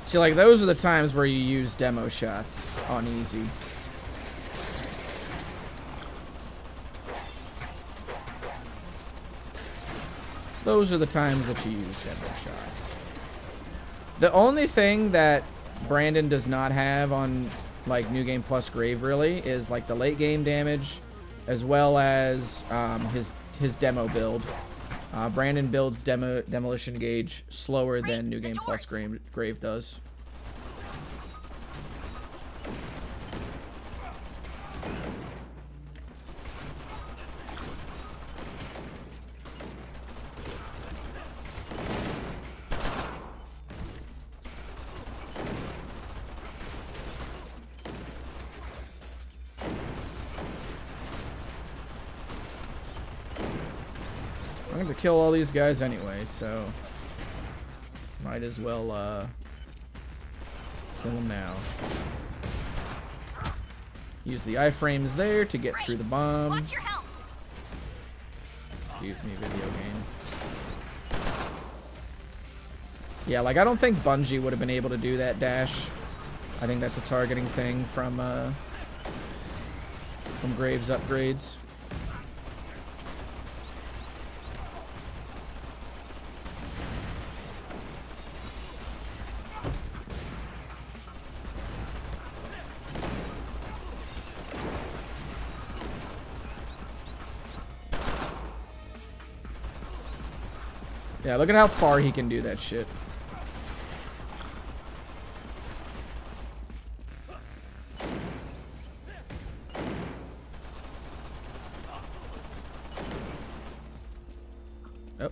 See, like, those are the times where you use demo shots on easy. Those are the times that you use demo shots. The only thing that Brandon does not have on, like, New Game Plus Grave, really, is, like, the late game damage, as well as his demo build. Brandon builds demolition gauge slower than New Game Plus Grave does. I'm going to kill all these guys anyway, so might as well kill them now. Use the iframes there to get through the bomb. Watch your health. Excuse me, video game. Yeah, like, I don't think Bungie would have been able to do that dash. I think that's a targeting thing from Graves upgrades. Yeah, look at how far he can do that shit. Oh.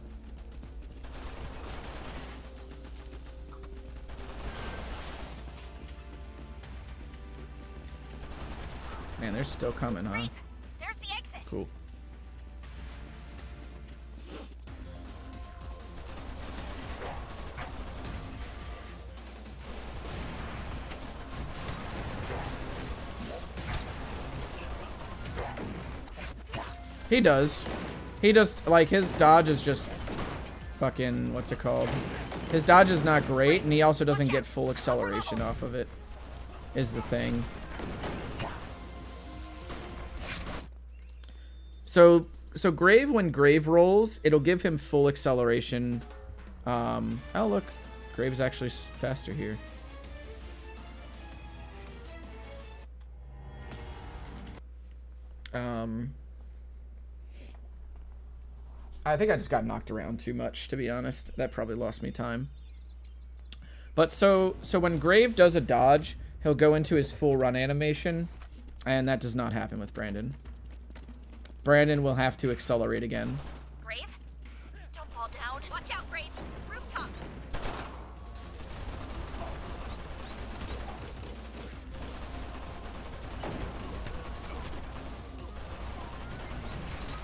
Man, they're still coming, huh? There's the exit. Cool. He does. He just, like, his dodge is just fucking, what's it called? His dodge is not great, and he also doesn't get full acceleration off of it, is the thing. So Grave, when Grave rolls, it'll give him full acceleration. Oh, look. Grave's actually faster here. I think I just got knocked around too much, to be honest. That probably lost me time. But so when Grave does a dodge, he'll go into his full run animation, and that does not happen with Brandon. Brandon will have to accelerate again. Brave, don't fall down. Watch out, Brave. Rooftop.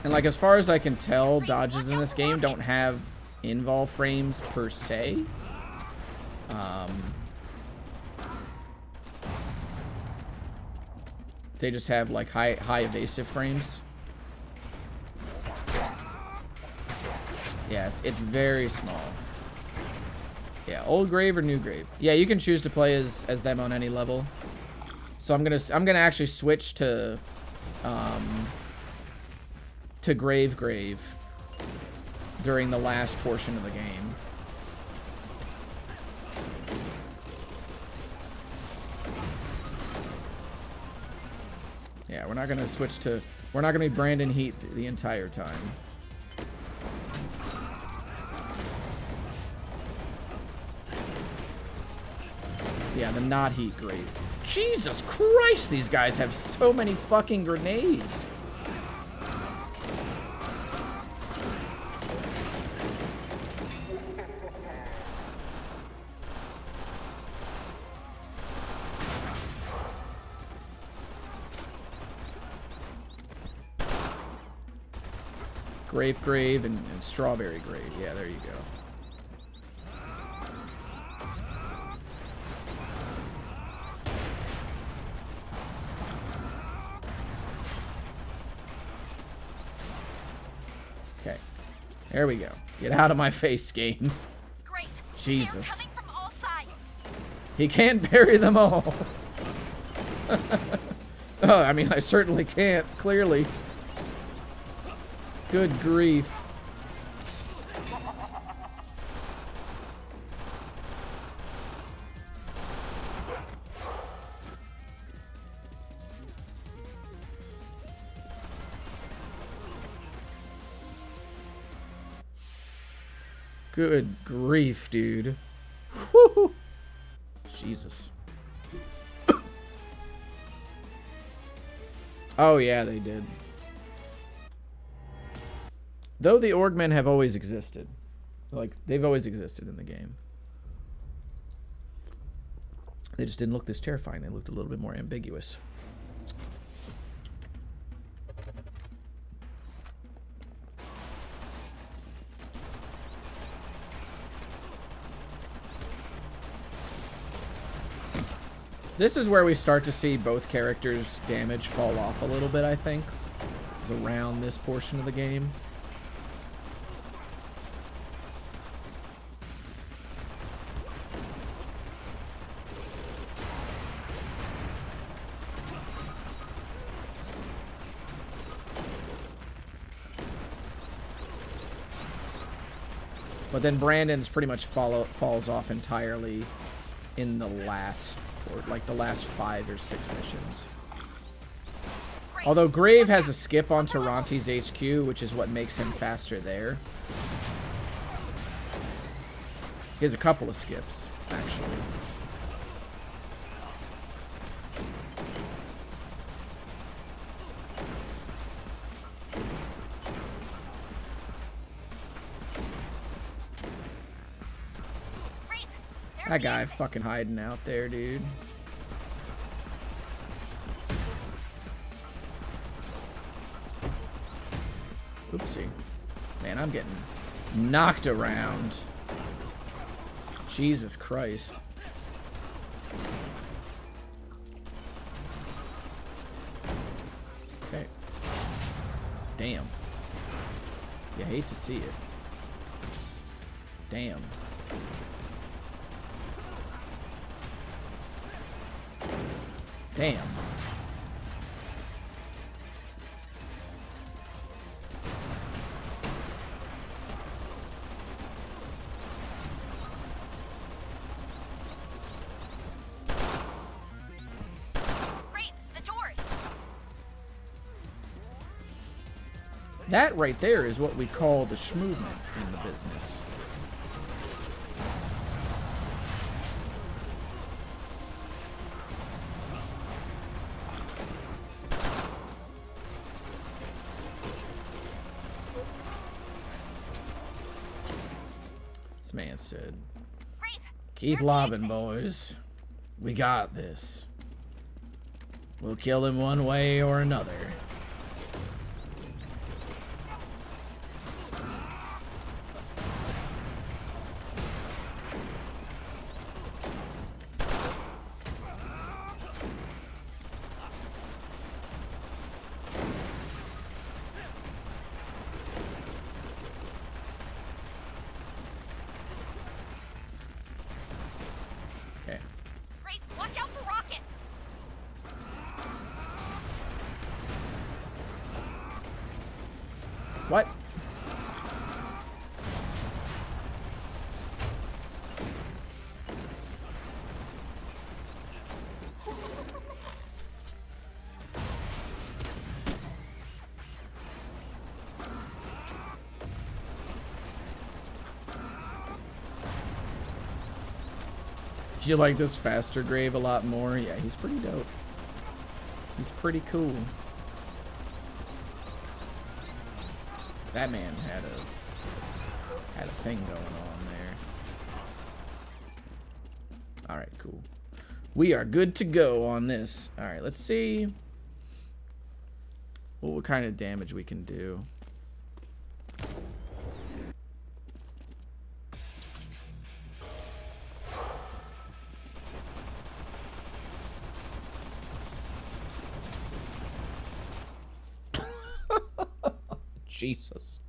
And, like, as far as I can tell, dodges in this game don't have invol frames per se. They just have, like, high evasive frames. Yeah, it's very small. Yeah, old grave or new grave. Yeah, you can choose to play as them on any level. So I'm gonna actually switch to grave during the last portion of the game. Yeah, we're not gonna switch to. We're not gonna be Brandon Heat the entire time. Yeah, the not heat grave. Jesus Christ, these guys have so many fucking grenades. Grave, and strawberry grave. Yeah, there you go. Okay. There we go. Get out of my face, game. Great. Jesus. Coming from all sides. He can't bury them all. Oh, I mean, I certainly can't, clearly. Good grief. Good grief, dude. Woo! Jesus. Oh, yeah, they did. Though the Orgmen have always existed. Like, they've always existed in the game. They just didn't look this terrifying. They looked a little bit more ambiguous. This is where we start to see both characters' damage fall off a little bit, I think. It's around this portion of the game. But then Brandon's pretty much falls off entirely in the last, or like the last 5 or 6 missions. Although Grave has a skip on Turonty's HQ, which is what makes him faster there. He has a couple of skips, actually. That guy fucking hiding out there, dude. Oopsie. Man, I'm getting knocked around. Jesus Christ. Okay. Damn. You hate to see it. Damn. Damn. Great, the doors. That right there is what we call the schmovement in the business. Man said, keep lobbing, boys. We got this. We'll kill him one way or another. What? Do you like this faster Grave a lot more? Yeah, he's pretty dope. He's pretty cool. That man had a thing going on there. Alright, cool. We are good to go on this. Alright, let's see what kind of damage we can do. Jesus.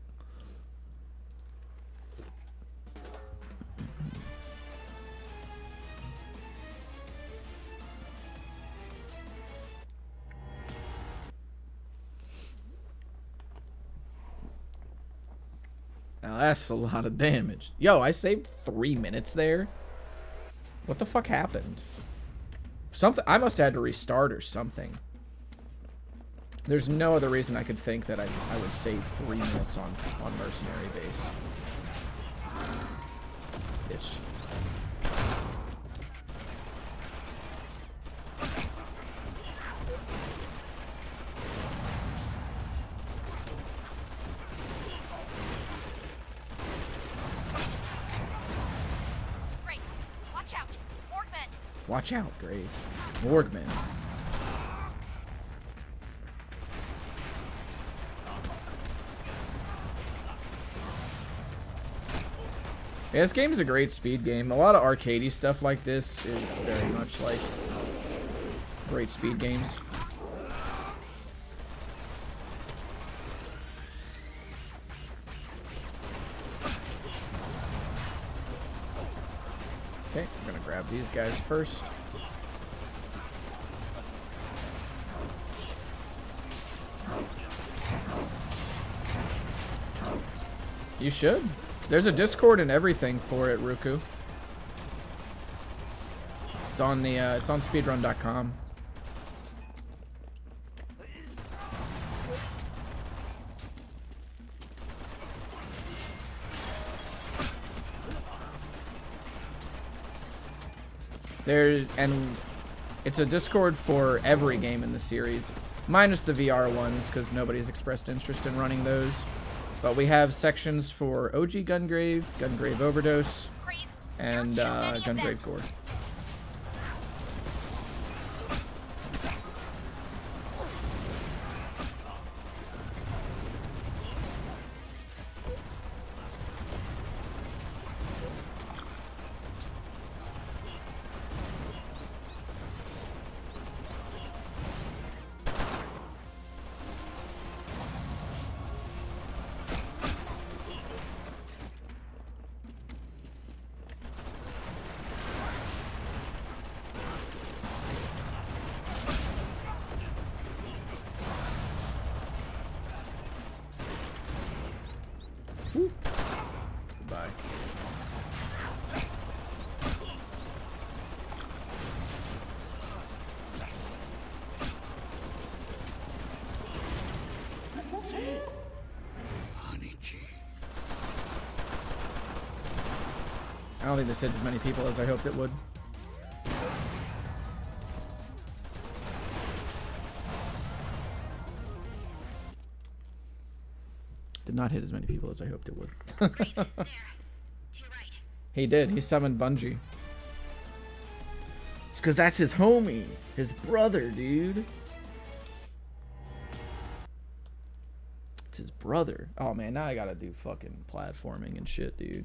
Now that's a lot of damage. Yo, I saved 3 minutes there. What the fuck happened? Something. I must have had to restart or something. There's no other reason I could think that I would save 3 minutes on Mercenary Base. Bitch. Great. Watch out. Orgmen. Watch out, Grave. Orgmen. Yeah, this game is a great speed game. A lot of arcadey stuff like this is very much like great speed games. Okay, I'm gonna grab these guys first. You should. There's a Discord and everything for it, Ruku. It's on the it's on speedrun.com. And it's a Discord for every game in the series, minus the VR ones, because nobody's expressed interest in running those. But we have sections for OG Gungrave, Gungrave Overdose, and Gungrave G.O.R.E. Goodbye. I don't think this hits as many people as I hoped it would. Did not hit as many people as I hoped it would. He did. He summoned Bungie. It's because that's his homie. His brother, dude. It's his brother. Oh, man. Now I gotta do fucking platforming and shit, dude.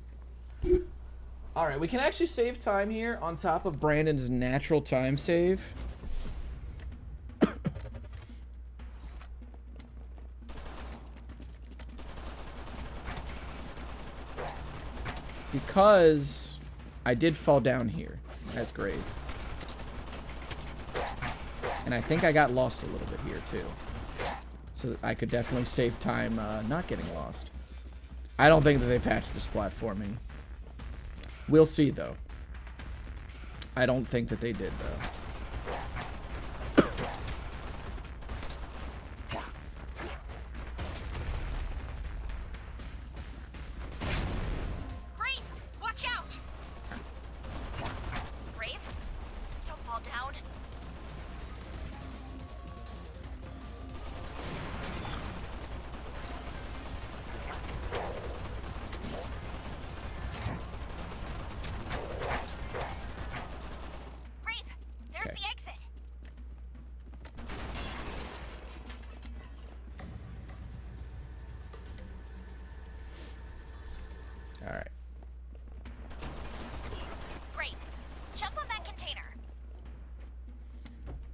Alright, we can actually save time here on top of Brandon's natural time save. Because I did fall down here as Grave. And I think I got lost a little bit here too. So I could definitely save time not getting lost. I don't think that they patched this platforming. We'll see, though. I don't think that they did, though.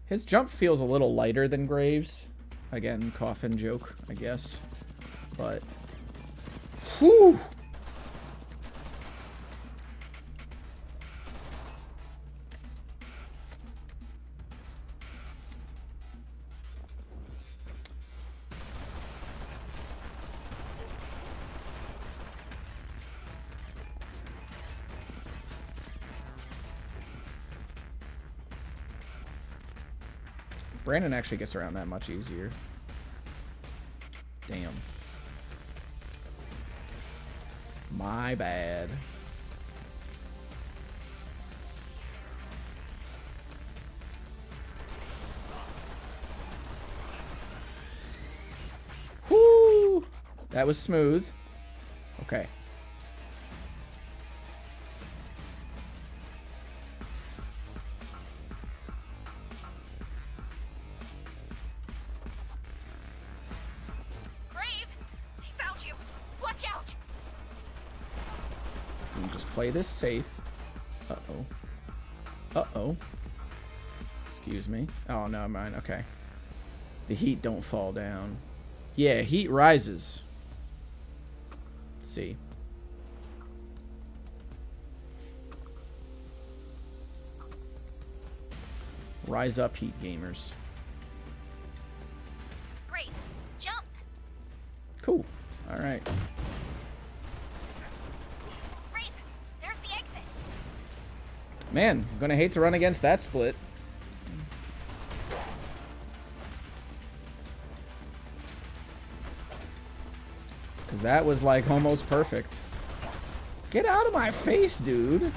His jump feels a little lighter than Graves. Again, coffin joke, I guess. But... whew! Brandon actually gets around that much easier. Damn. My bad. Whoo! That was smooth. Okay. Play this safe. Uh-oh. Uh-oh. Excuse me. Oh, no, mine. Okay. The heat don't fall down. Yeah, heat rises. Let's see. Rise up, heat gamers. Great. Jump. Cool. All right. Man, I'm gonna hate to run against that split. Because that was like almost perfect. Get out of my face, dude.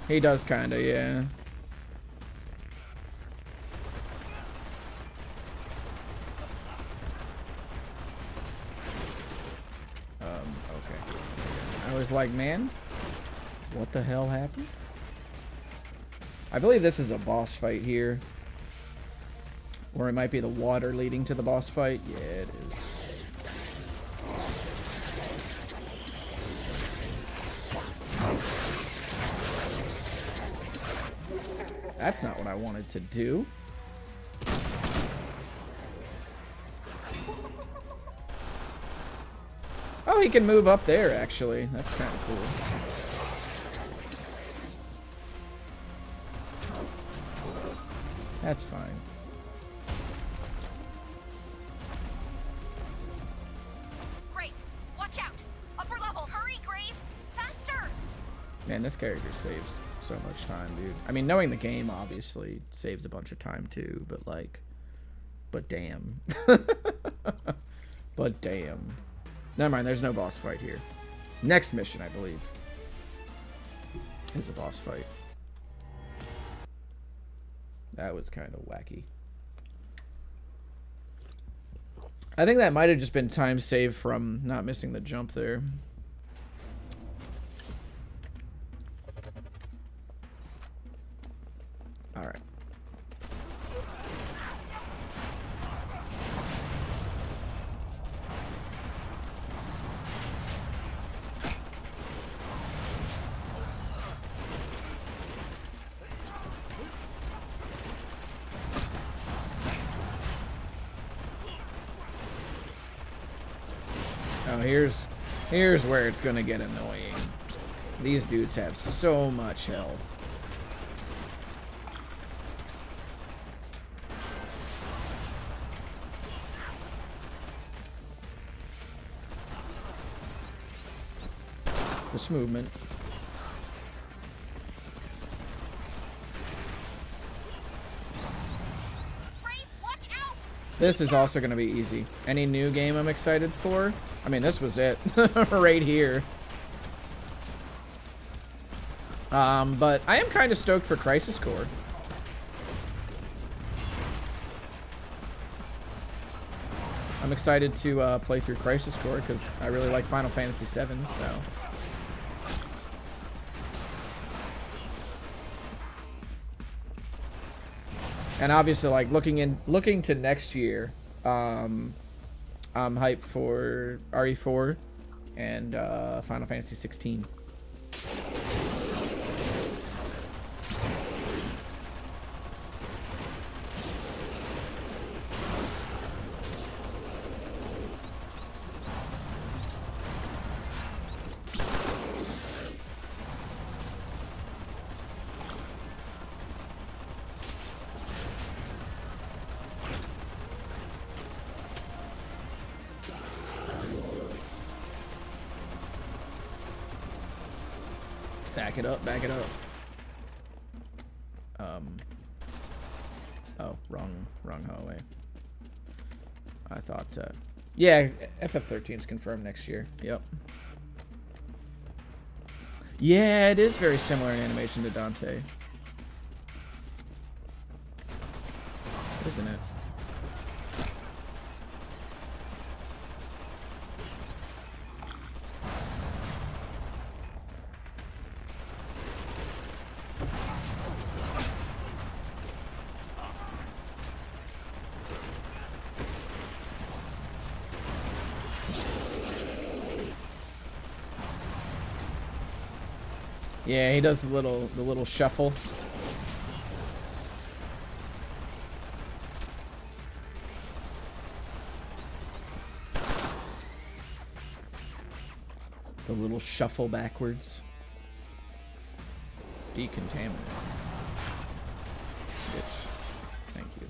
He does kinda, yeah. Okay. I was like, man, what the hell happened? I believe this is a boss fight here. Or it might be the water leading to the boss fight. Yeah, it is. That's not what I wanted to do. Oh, he can move up there, actually. That's kind of cool. That's fine. Great. Watch out. Upper level. Hurry, Grave. Faster. Man, this character saves so much time, dude. I mean, knowing the game obviously saves a bunch of time too, but like, but damn. But damn. Never mind, there's no boss fight here. Next mission, I believe, is a boss fight. That was kind of wacky. I think that might have just been time saved from not missing the jump there. All right. Oh, here's where it's gonna get annoying. These dudes have so much health. This movement. This is also going to be easy. Any new game I'm excited for? I mean, this was it. Right here. But I am kind of stoked for Crisis Core. I'm excited to play through Crisis Core because I really like Final Fantasy VII, so... And obviously, like, looking to next year, I'm hyped for RE4 and Final Fantasy 16. Back it up, back it up. Oh, wrong hallway. I thought, yeah, FF13 is confirmed next year. Yep. Yeah, it is very similar in animation to Dante. Isn't it? Yeah, he does the little shuffle. The little shuffle backwards. Decontaminate. Bitch. Thank you.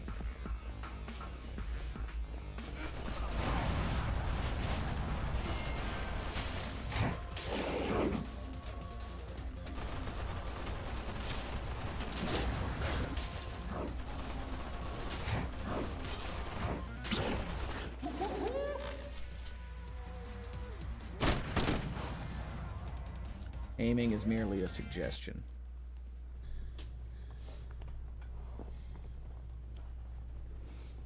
Aiming is merely a suggestion.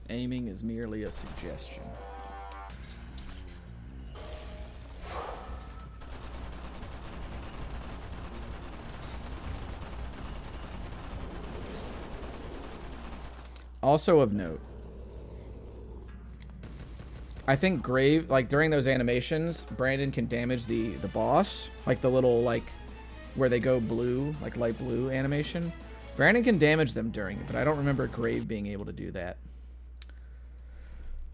Aiming is merely a suggestion. Also of note, I think Grave, like during those animations, Brandon can damage the boss, like the little, like, where they go blue, like light blue animation. Brandon can damage them during it, but I don't remember Grave being able to do that.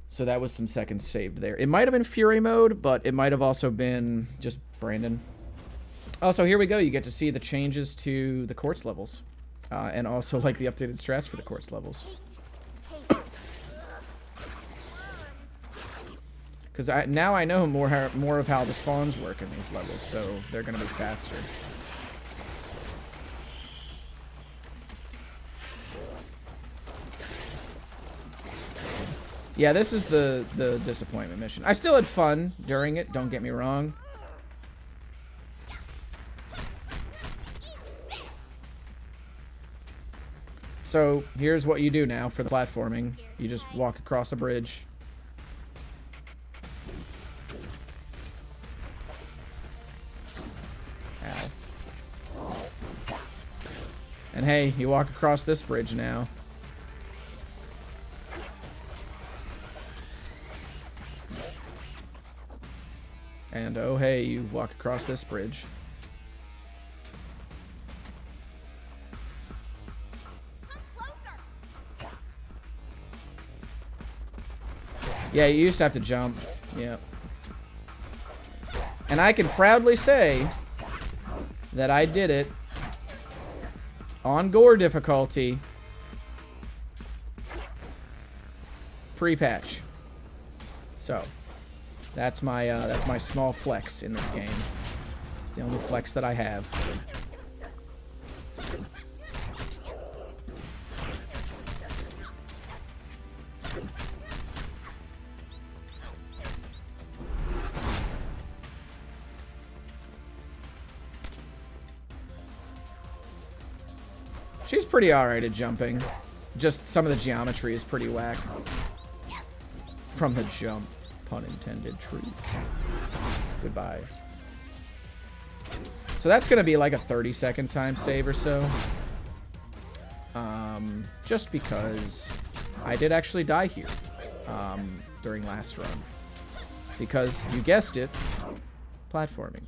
So that was some seconds saved there. It might have been Fury mode, but it might have also been just Brandon. Also, here we go. You get to see the changes to the quartz levels, and also like the updated strats for the quartz levels. Because now I know more of how the spawns work in these levels, so they're going to be faster. Yeah, this is the disappointment mission. I still had fun during it, don't get me wrong. So, here's what you do now for the platforming. You just walk across a bridge. And hey, you walk across this bridge now. And oh hey, you walk across this bridge. Yeah, you used to have to jump. Yep. And I can proudly say that I did it on G.O.R.E difficulty pre-patch. So that's my small flex in this game. It's the only flex that I have. She's pretty alright at jumping. Just some of the geometry is pretty whack. From the jump. Pun intended. True. Goodbye. So that's going to be like a 30-second time save or so. Just because I did actually die here during last run. Because, you guessed it, platforming.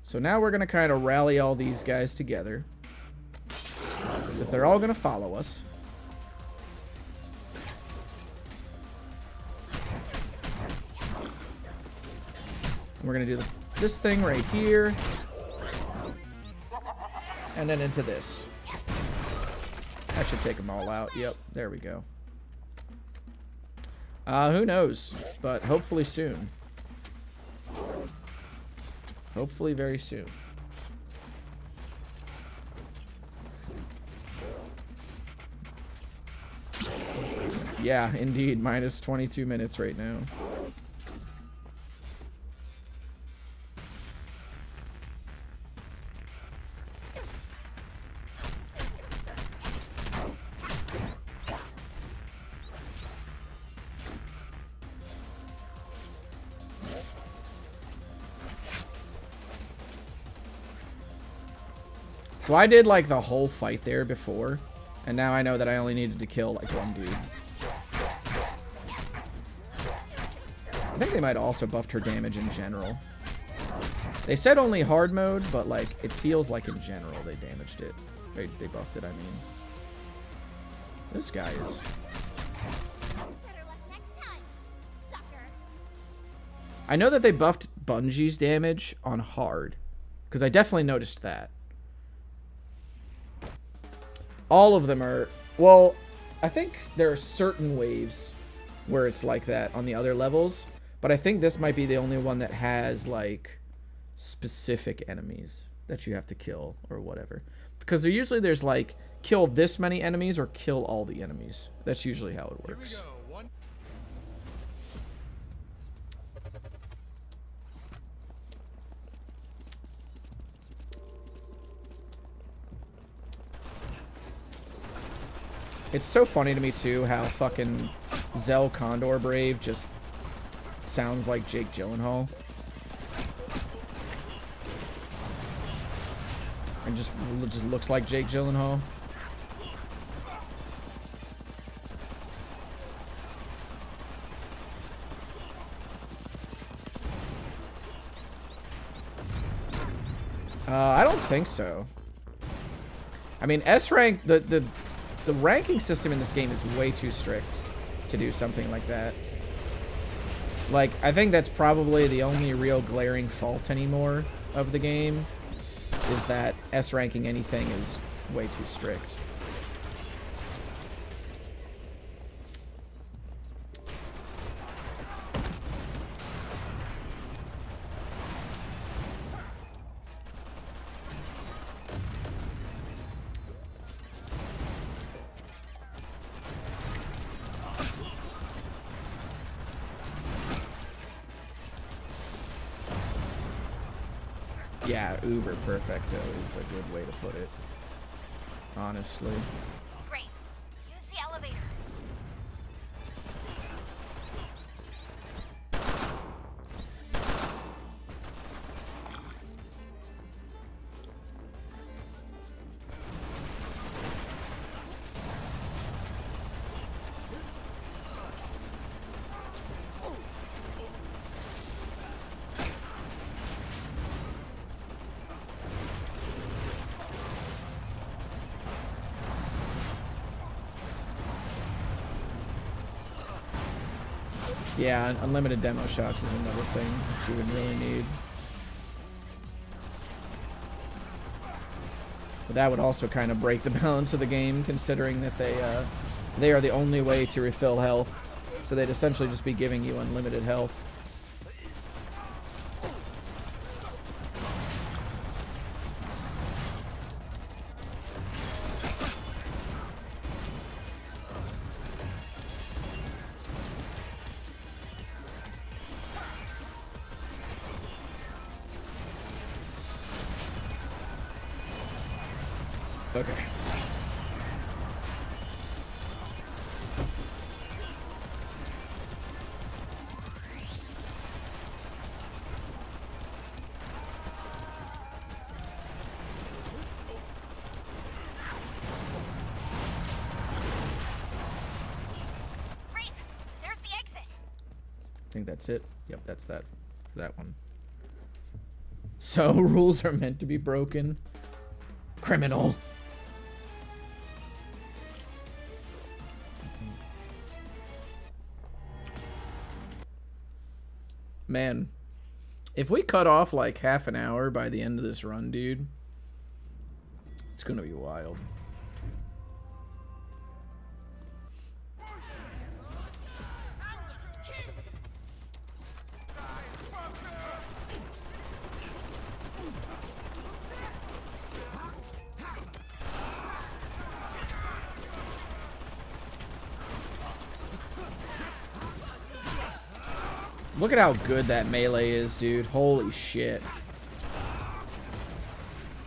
So now we're going to kind of rally all these guys together. Because they're all going to follow us. And we're going to do this thing right here. And then into this. That should take them all out. Yep, there we go. Who knows? But hopefully soon. Hopefully very soon. Yeah, indeed. Minus 22 minutes right now. So I did like the whole fight there before, and now I know that I only needed to kill like one dude. I think they might also buffed her damage in general. They said only hard mode, but like it feels like in general they damaged it. They buffed it, I mean. This guy is. I know that they buffed Bungie's damage on hard, because I definitely noticed that. All of them are, well, I think there are certain waves where it's like that on the other levels, but I think this might be the only one that has like specific enemies that you have to kill or whatever. Because there's like kill this many enemies or kill all the enemies. That's usually how it works. It's so funny to me, too, how fucking Zell Condor Brave just sounds like Jake Gyllenhaal. And just looks like Jake Gyllenhaal. I don't think so. I mean, S rank, the ranking system in this game is way too strict to do something like that. Like, I think that's probably the only real glaring fault anymore of the game, is that S ranking anything is way too strict. Yeah, uber perfecto is a good way to put it, honestly. Great. Use the elevator. Yeah, unlimited demo shots is another thing that you would really need. But that would also kind of break the balance of the game, considering that they are the only way to refill health. So they'd essentially just be giving you unlimited health. Okay. Great. There's the exit. I think that's it. Yep, that's that one. So rules are meant to be broken. Criminal. Man, if we cut off like half an hour by the end of this run, dude, it's gonna be wild. Look at how good that melee is, dude. Holy shit.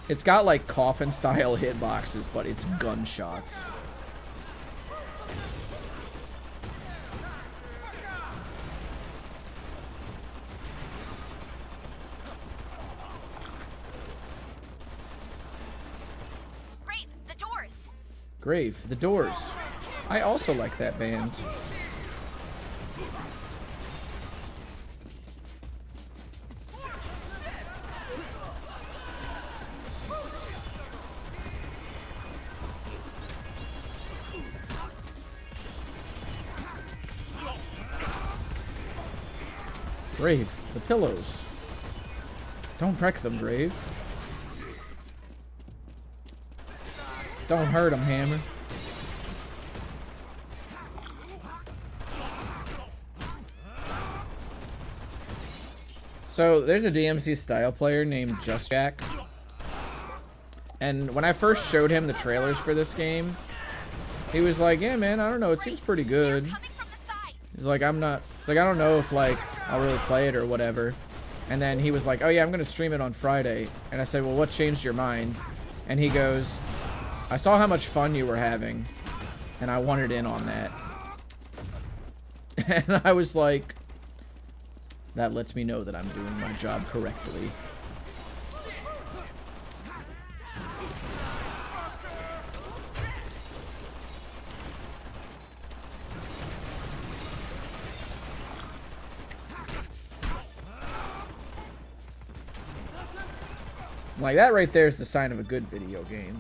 It's got like coffin style hitboxes, but it's gunshots. Grave, the doors. Grave, the Doors. I also like that band. Grave, the pillows. Don't wreck them, Grave. Don't hurt them, Hammer. So, there's a DMC style player named Just Jack. And when I first showed him the trailers for this game, he was like, yeah, man, I don't know, it seems pretty good. He's like, I don't know if, like, I'll really play it or whatever. And then he was like, oh yeah, I'm gonna stream it on Friday. And I said, well, what changed your mind? And he goes, I saw how much fun you were having, and I wanted in on that. And I was like, that lets me know that I'm doing my job correctly. Like, that right there is the sign of a good video game.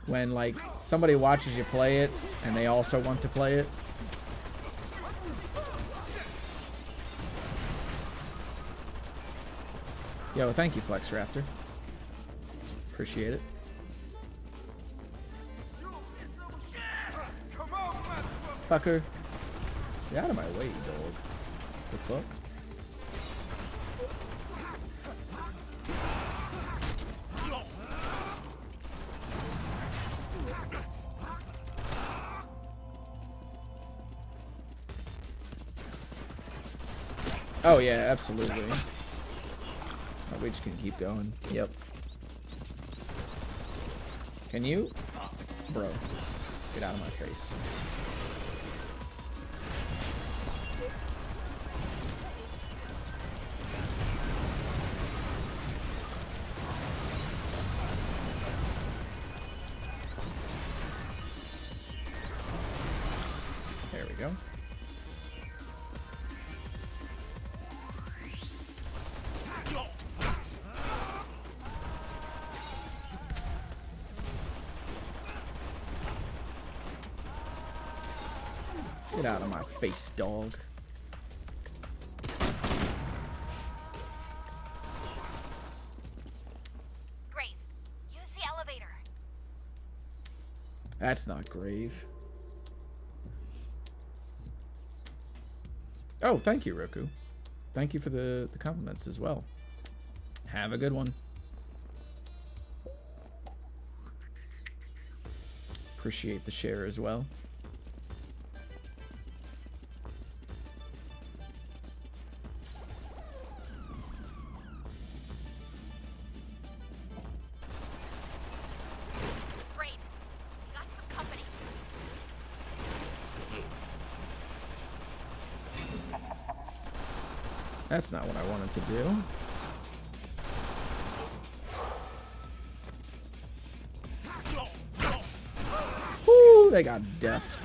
When, like, somebody watches you play it, and they also want to play it. Yo, thank you, Flex Raptor. Appreciate it. Fucker. Get out of my way, dog. The fuck? Oh yeah, absolutely. Oh, we just can keep going. Yep. Can you? Bro, get out of my face. There we go. Get out of my face, dog. Grave, use the elevator. That's not Grave. Oh, thank you, Roku. Thank you for the compliments as well. Have a good one. Appreciate the share as well. Great. Got some company. That's not what I wanted to do. Woo, they got deft.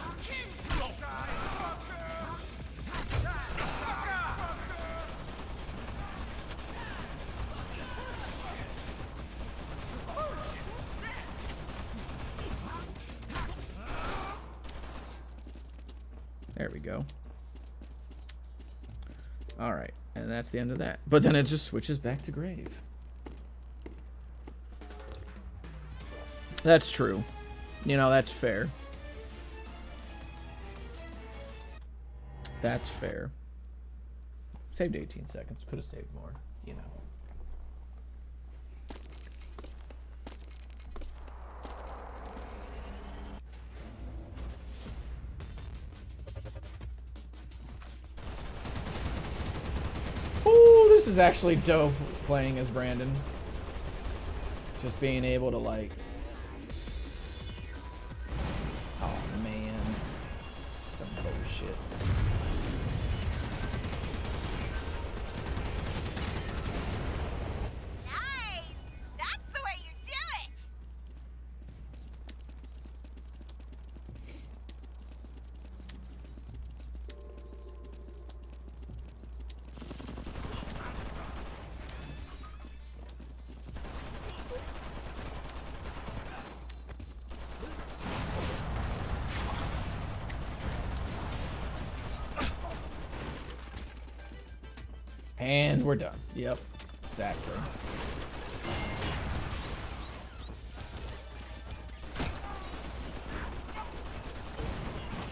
There we go. All right, and that's the end of that. But then it just switches back to Grave. That's true. You know, that's fair. That's fair. Saved 18 seconds. Could have saved more, you know. Ooh, this is actually dope playing as Brandon. Just being able to, like... Oh, man. Some bullshit. Nice! That's the way you do it! And we're done. Yep, exactly.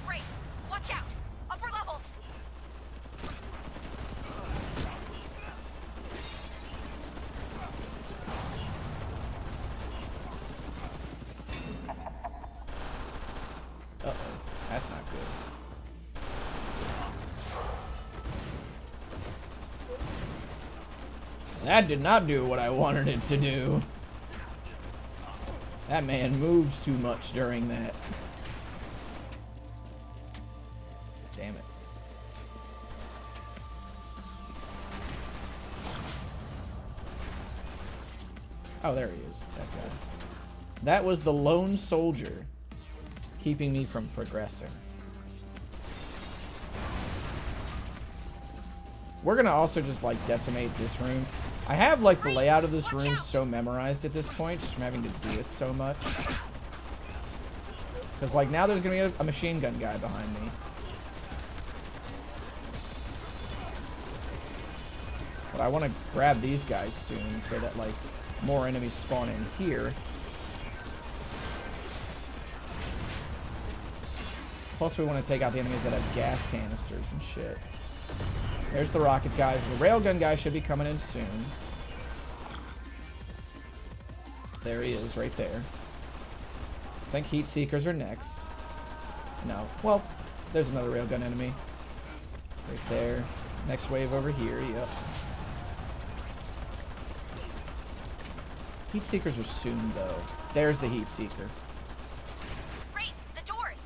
Great! Watch out! Upper level! Uh-oh, that's not good. That did not do what I wanted it to do. That man moves too much during that. Damn it. Oh, there he is, that guy. That was the lone soldier keeping me from progressing. We're gonna also just like decimate this room. I have like the layout of this room so memorized at this point, just from having to do it so much. Because like now there's gonna be a machine gun guy behind me. But I want to grab these guys soon so that like more enemies spawn in here. Plus we want to take out the enemies that have gas canisters and shit. There's the rocket guys. The railgun guy should be coming in soon. There he is, right there. I think heat seekers are next. No. Well, there's another railgun enemy. Right there. Next wave over here. Yep. Heat seekers are soon, though. There's the heat seeker. Great! The doors!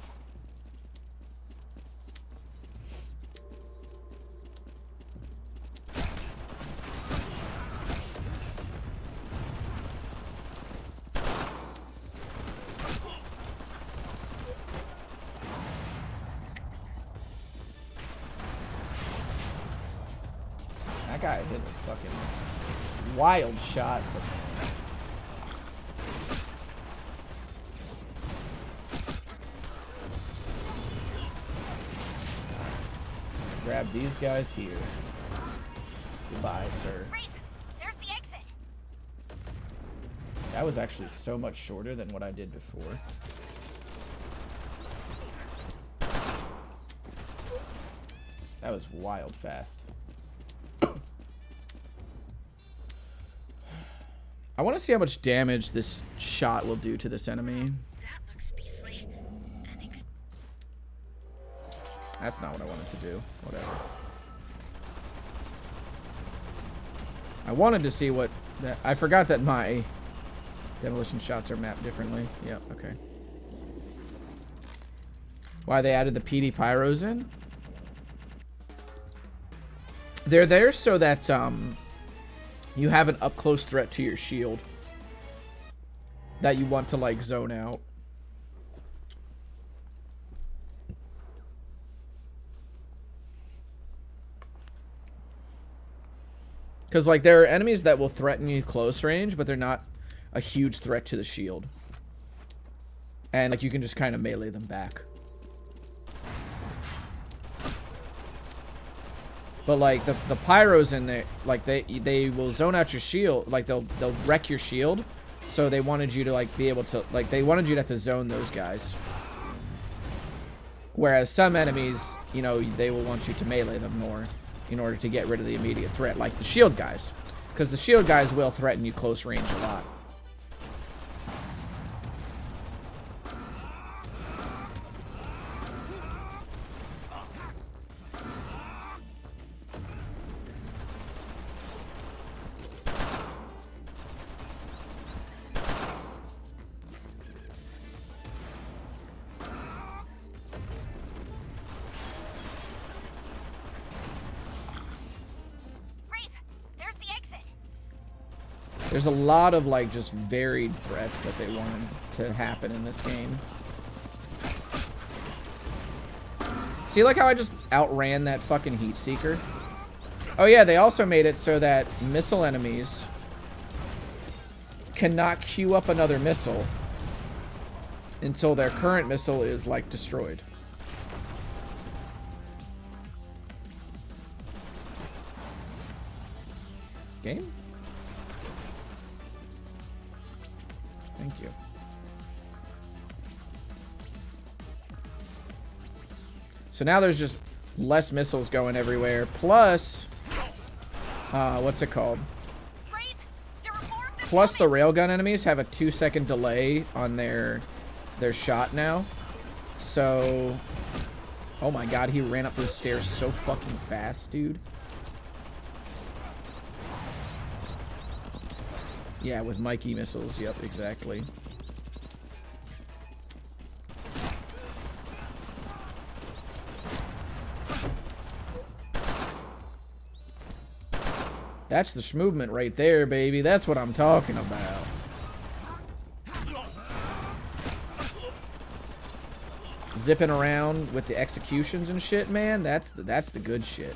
That guy hit a fucking wild shot. grab these guys here. Goodbye, sir. Rafe, there's the exit. That was actually so much shorter than what I did before. That was wild fast. I want to see how much damage this shot will do to this enemy. That looks beastly. That's not what I wanted to do. Whatever. I wanted to see what... I forgot that my demolition shots are mapped differently. Yep, okay. Why they added the PD pyros in? They're there so that you have an up-close threat to your shield that you want to, like, zone out. Because, like, there are enemies that will threaten you close range, but they're not a huge threat to the shield. And, like, you can just kind of melee them back. But, like, the pyros in there, like, they will zone out your shield. Like, they'll wreck your shield. So they wanted you to, like, be able to, like, they wanted you to have to zone those guys. Whereas some enemies, you know, they will want you to melee them more in order to get rid of the immediate threat, like the shield guys. Because the shield guys will threaten you close range a lot. There's a lot of, like, just varied threats that they wanted to happen in this game. See, like how I just outran that fucking heat seeker? Oh yeah, they also made it so that missile enemies cannot queue up another missile until their current missile is, like, destroyed. Game? Thank you. So now there's just less missiles going everywhere. Plus, what's it called? Plus the railgun enemies have a 2-second delay on their shot now. So, oh my god, he ran up those stairs so fucking fast, dude. Yeah, with Mikey missiles. Yep, exactly. That's the movement right there, baby. That's what I'm talking about. Zipping around with the executions and shit, man. That's the good shit.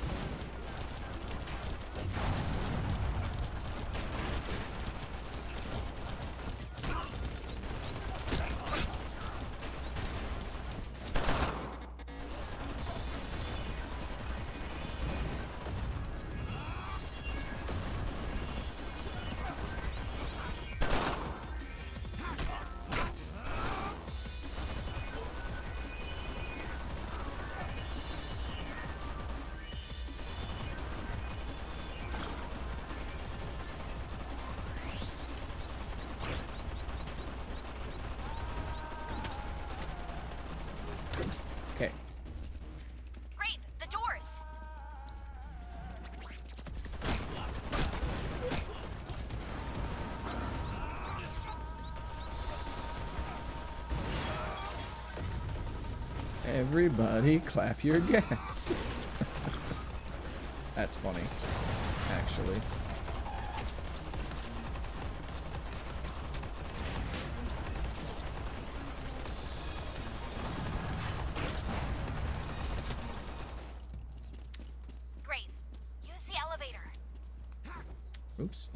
Everybody clap your gas. That's funny, actually. Great. Use the elevator. Oops.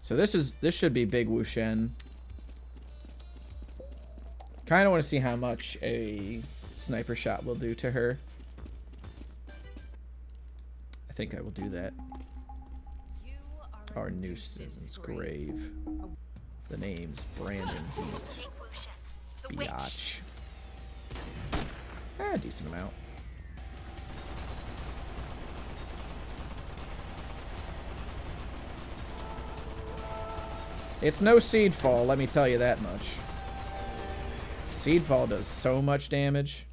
So this should be Big Wushen. Kind of want to see how much a sniper shot will do to her. I think I will do that. Our new citizen's grave. The name's Brandon Heat. Biatch. Decent amount. It's no Seedfall, let me tell you that much. Seedfall does so much damage.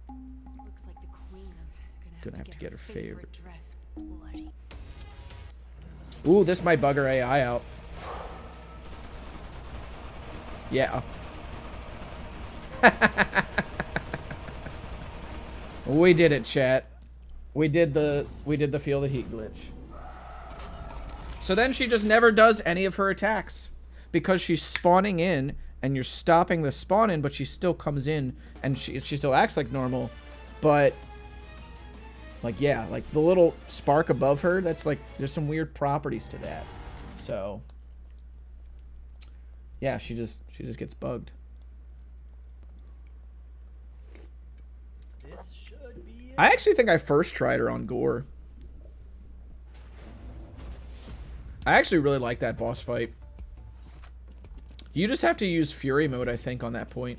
Looks like the queen is Gonna have to get her favorite dress bloody. Ooh, this might bug her AI out. Yeah. We did it, chat. We did the feel the heat glitch. So then she just never does any of her attacks because she's spawning in and you're stopping the spawn in, but she still comes in and she still acts like normal, but like, yeah, like the little spark above her, that's like, there's some weird properties to that. So yeah, she just gets bugged. This should be it. I actually think I first tried her on G.O.R.E. I actually really like that boss fight. You just have to use Fury mode, I think, on that point.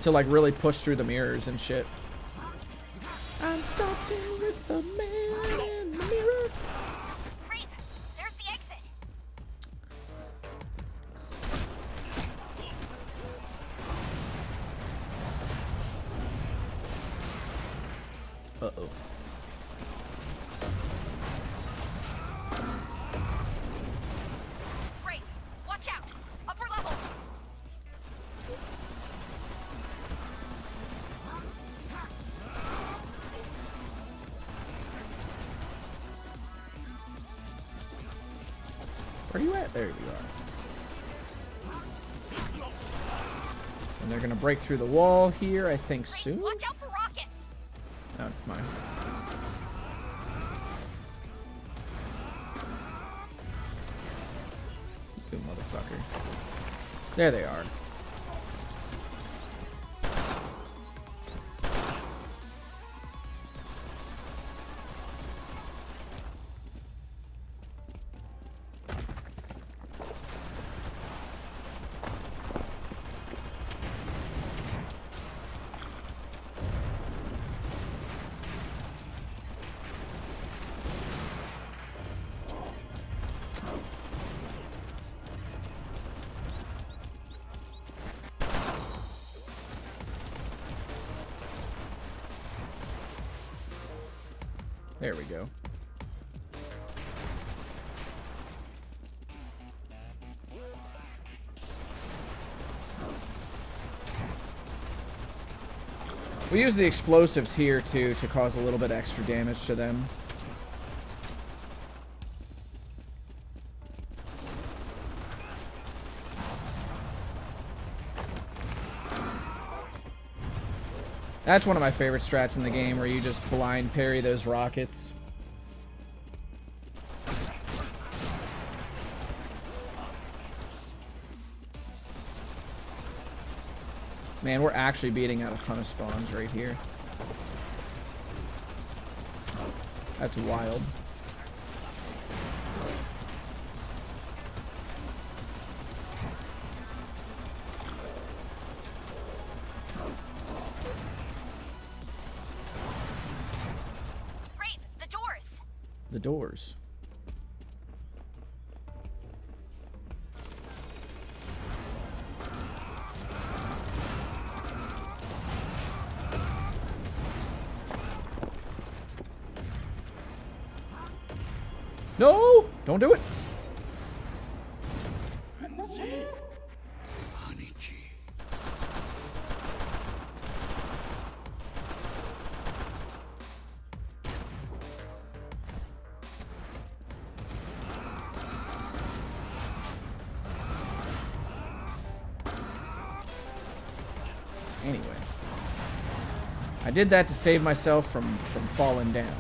To, like, really push through the mirrors and shit. I'm starting with the man in the mirror. Great. There's the exit. Uh-oh. Great. Watch out. Upper level. Where are you at? There you are. And they're gonna break through the wall here, I think, Great. soon. Watch out for rockets. Oh, mine. You motherfucker. There they are. There we go. We use the explosives here too to cause a little bit extra damage to them. That's one of my favorite strats in the game, where you just blind parry those rockets. Man, we're actually beating out a ton of spawns right here. That's wild. Great. The doors. The doors. No! Don't do it! Anyway. I did that to save myself from falling down.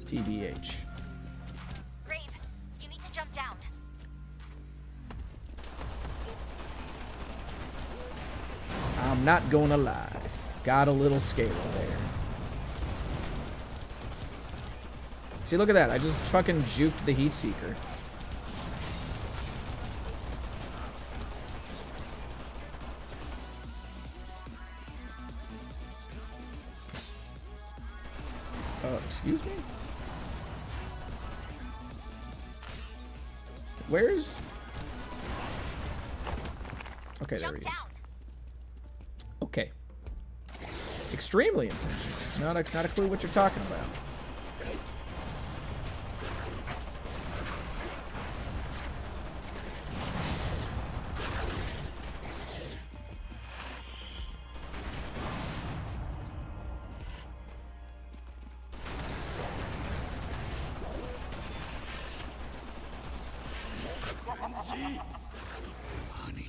TBH. Grave, you need to jump down. I'm not gonna lie. Got a little scared there. See, look at that. I just fucking juked the heat seeker. Excuse me? Where's... Okay, there he is. Okay. Extremely intentional. Not a clue what you're talking about.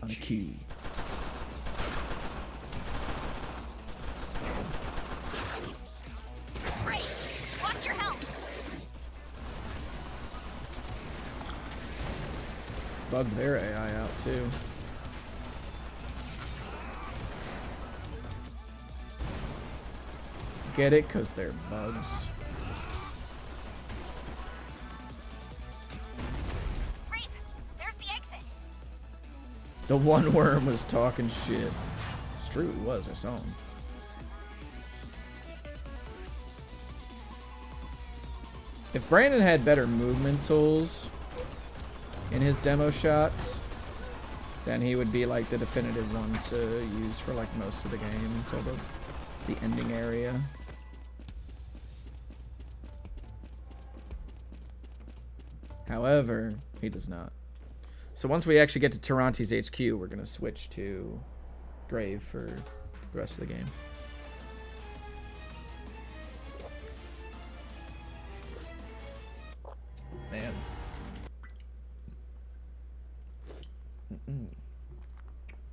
On a key. Great. Watch your health. Bugged their AI out too. Get it? 'Cause they're bugs. The one worm was talking shit. It's true, he was. I saw him. If Brandon had better movement tools in his demo shots, then he would be like the definitive one to use for like most of the game until the ending area. However, he does not. So once we actually get to Turonty's HQ, we're going to switch to Grave for the rest of the game. Man.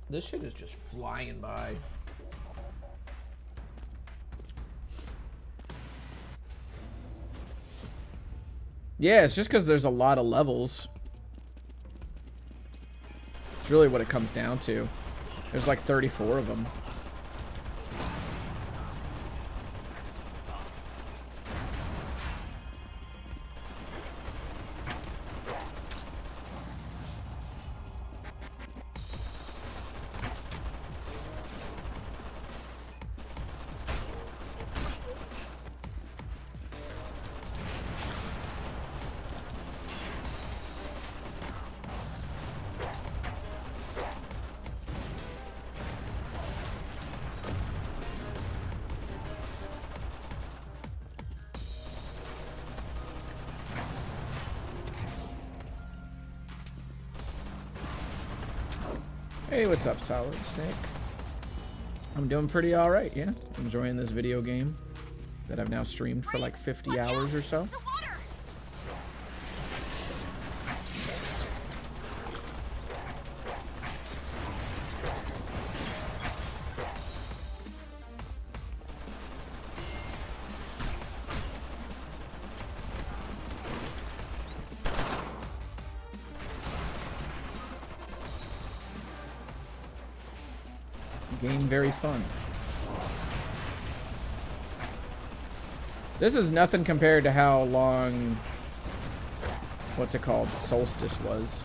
This shit is just flying by. Yeah, it's just because there's a lot of levels. It's really what it comes down to. There's like 34 of them. Hey, what's up, Solid Snake? I'm doing pretty alright, yeah. Enjoying this video game that I've now streamed for like 50 hours or so. Game very fun. This is nothing compared to how long, what's it called, Solstice was.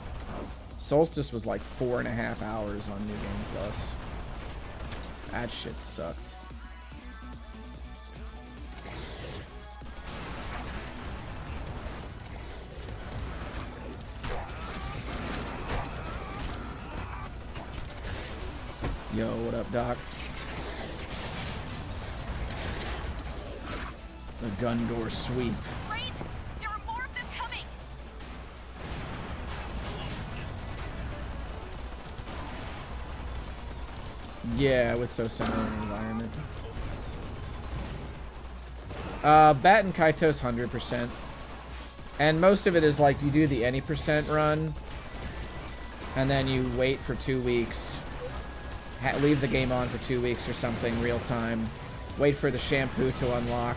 Solstice was like 4.5 hours on New Game Plus. That shit sucked. Yo, what up, Doc? The gun door sweep. Great! There are more of them coming! Yeah, with so similar an environment. Bat and Kaitos 100%. And most of it is like you do the any % run, and then you wait for 2 weeks. Leave the game on for 2 weeks or something, real time. Wait for the shampoo to unlock.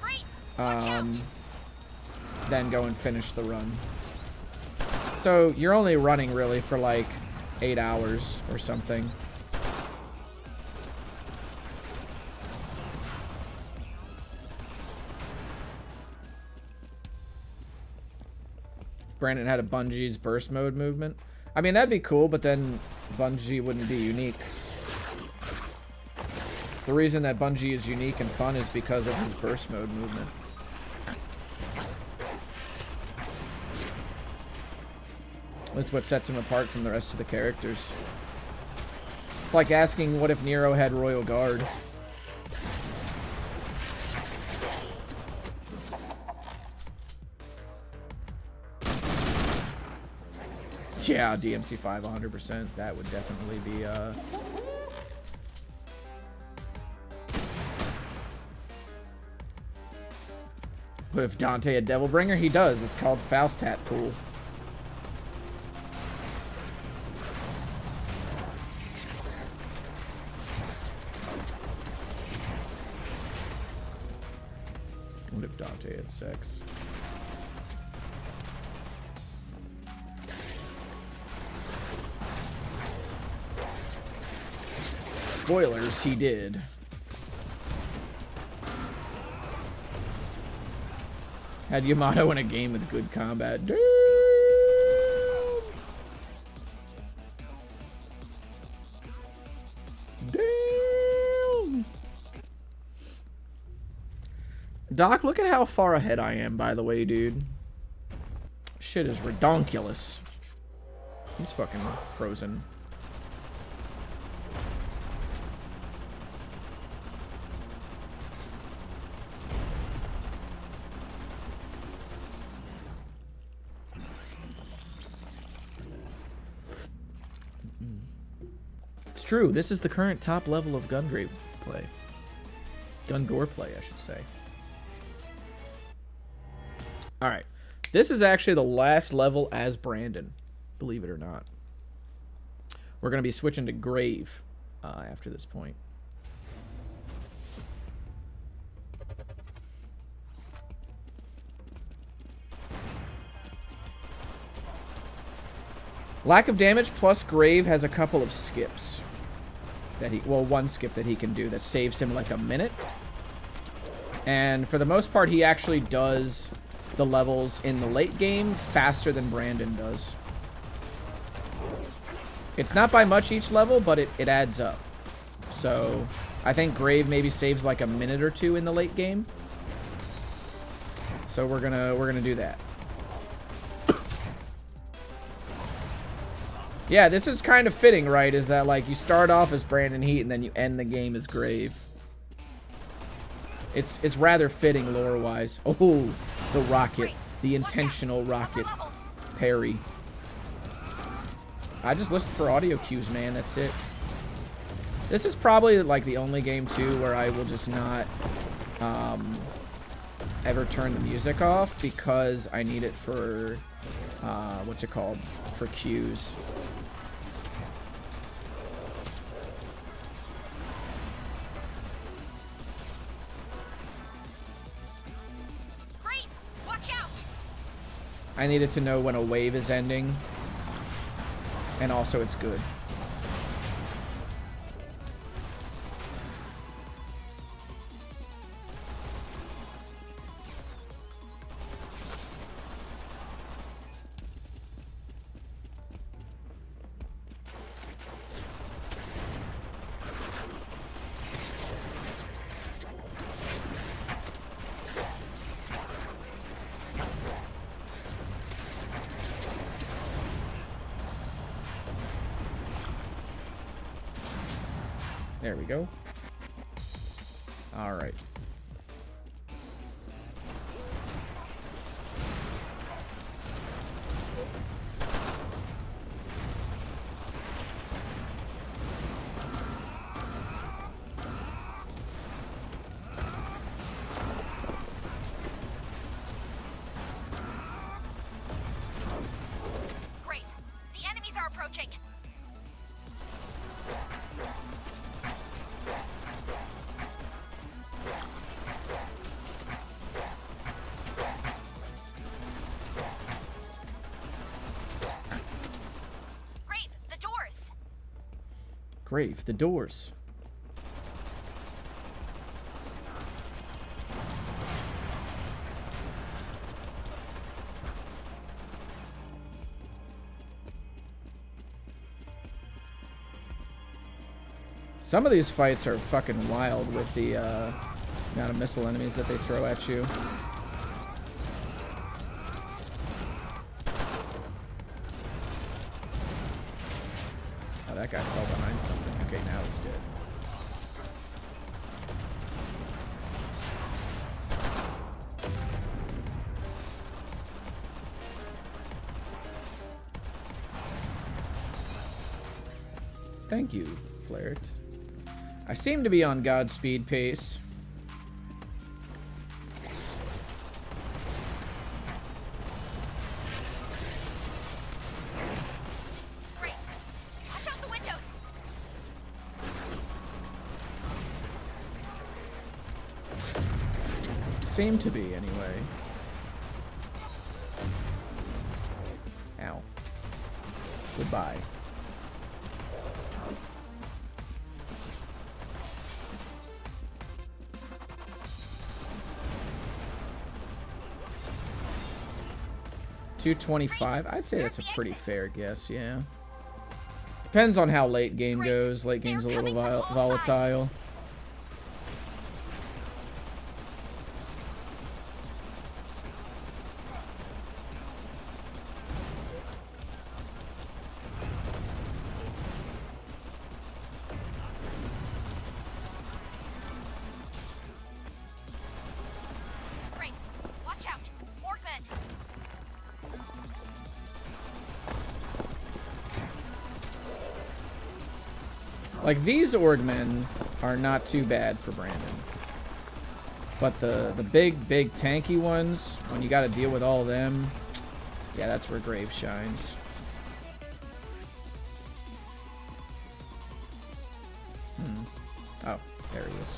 Great! then go and finish the run. So you're only running really for like 8 hours or something. Brandon had a Bungie's burst mode movement. I mean, that'd be cool, but then Bungie wouldn't be unique. The reason that Bungie is unique and fun is because of his burst mode movement. That's what sets him apart from the rest of the characters. It's like asking, what if Nero had Royal Guard? Yeah, DMC5 100%. That would definitely be, What if Dante a Devilbringer? He does. It's called Faustat Pool. What if Dante had sex? Spoilers, he did. Had Yamato in a game with good combat. Damn! Damn! Doc, look at how far ahead I am, by the way, dude. Shit is redonkulous. He's fucking frozen. True, this is the current top level of Gungrave play. Gun-Gore play, I should say. Alright. This is actually the last level as Brandon, believe it or not. We're going to be switching to Grave after this point. Lack of damage plus Grave has a couple of skips. That he, well, one skip that he can do that saves him like a minute. And for the most part, he actually does the levels in the late game faster than Brandon does. It's not by much each level, but it adds up. So I think Grave maybe saves like a minute or two in the late game. So we're gonna do that. Yeah, this is kind of fitting, right? Is that like you start off as Brandon Heat and then you end the game as Grave. It's rather fitting lore-wise. Oh, the rocket. The intentional rocket parry. I just listened for audio cues, man. That's it. This is probably like the only game, too, where I will just not ever turn the music off because I need it for, what's it called? For cues. I needed to know when a wave is ending, and also it's good. There we go. All right. Great. The enemies are approaching. Grave, the doors. Some of these fights are fucking wild with the amount of missile enemies that they throw at you. Oh, that guy fell behind something. Okay, now he's dead. Thank you, Flaret. I seem to be on Godspeed pace. Great. Watch out the windows. Seem to be, anyway. Ow. Goodbye. $225. I'd say that's a pretty fair guess, yeah. Depends on how late game goes. Late game's a little volatile. Great. Watch out. Orgmen. Like, these Orgmen are not too bad for Brandon. But the big tanky ones, when you gotta deal with all of them, yeah, that's where Grave shines. Oh, there he is.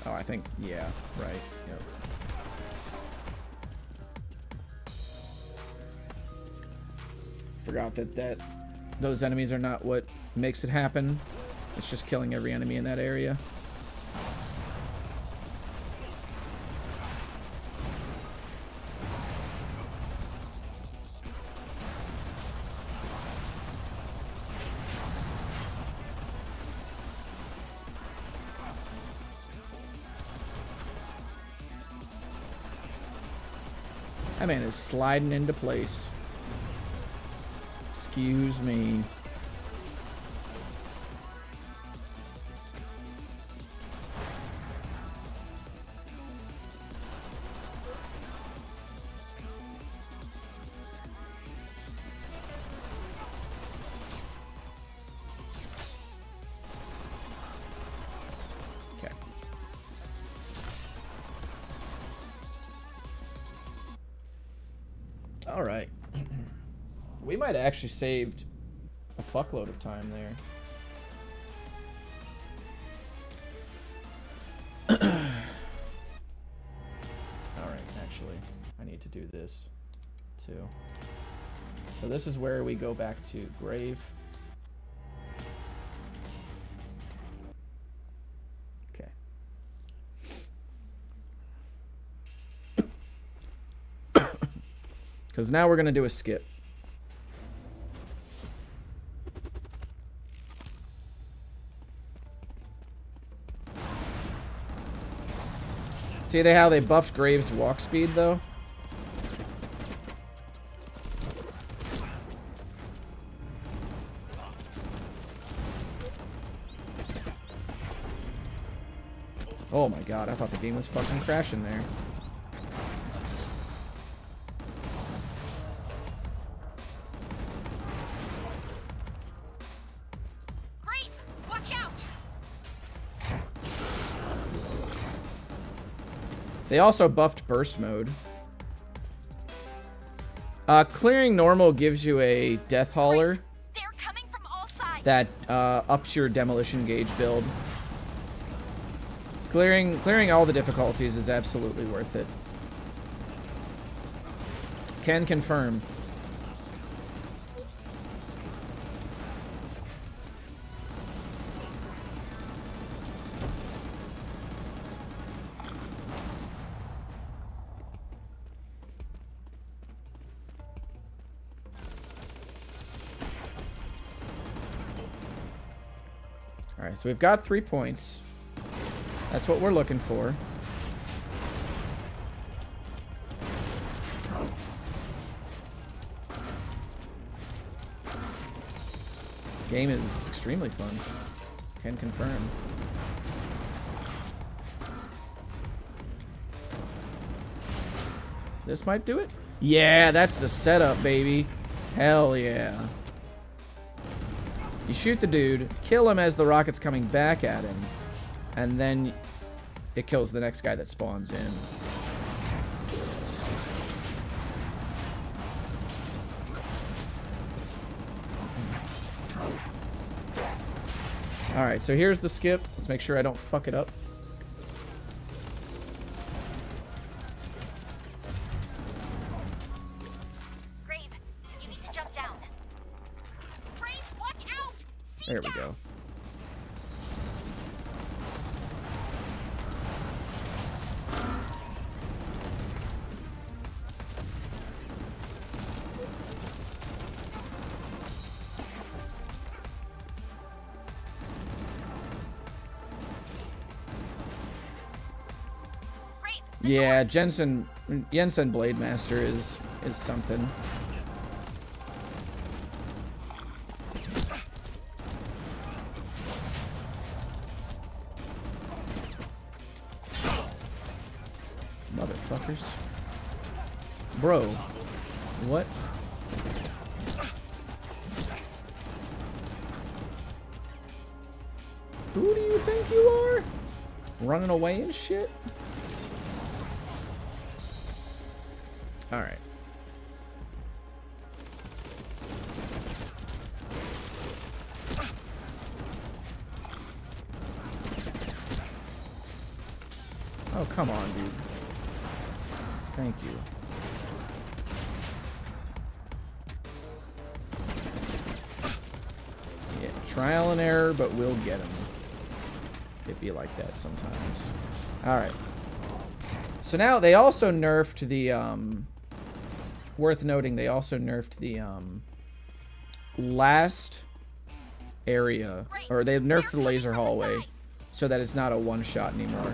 Oh, I think, yeah, right. Yep. Forgot that those enemies are not what makes it happen. It's just killing every enemy in that area. That man is sliding into place. Excuse me. Okay. All right. We might have actually saved a fuckload of time there. Alright, actually, I need to do this too. So this is where we go back to Grave. Okay. Because now we're going to do a skip. See how they buffed Graves' walk speed, though? Oh Oh my god, I thought the game was fucking crashing there. Great! Watch out! They also buffed burst mode. Clearing normal gives you a death hauler They're coming from all sides. that ups your demolition gauge build. Clearing all the difficulties is absolutely worth it. Can confirm. Alright, so we've got 3 points. That's what we're looking for. Game is extremely fun. Can confirm. This might do it. Yeah, that's the setup, baby. Hell yeah. You shoot the dude, kill him as the rocket's coming back at him, and then it kills the next guy that spawns in. Alright, so here's the skip. Let's make sure I don't fuck it up. Grave, you need to jump down. Grave, watch out! There we go. Yeah, Jensen Blade Master is something. Motherfuckers. Bro, what? Who do you think you are? Running away and shit? Alright. Oh, come on, dude. Thank you. Yeah, trial and error, but we'll get him. It be like that sometimes. Alright. So now they also nerfed the, worth noting, they also nerfed the, last area, or they nerfed the laser hallway so that it's not a one-shot anymore.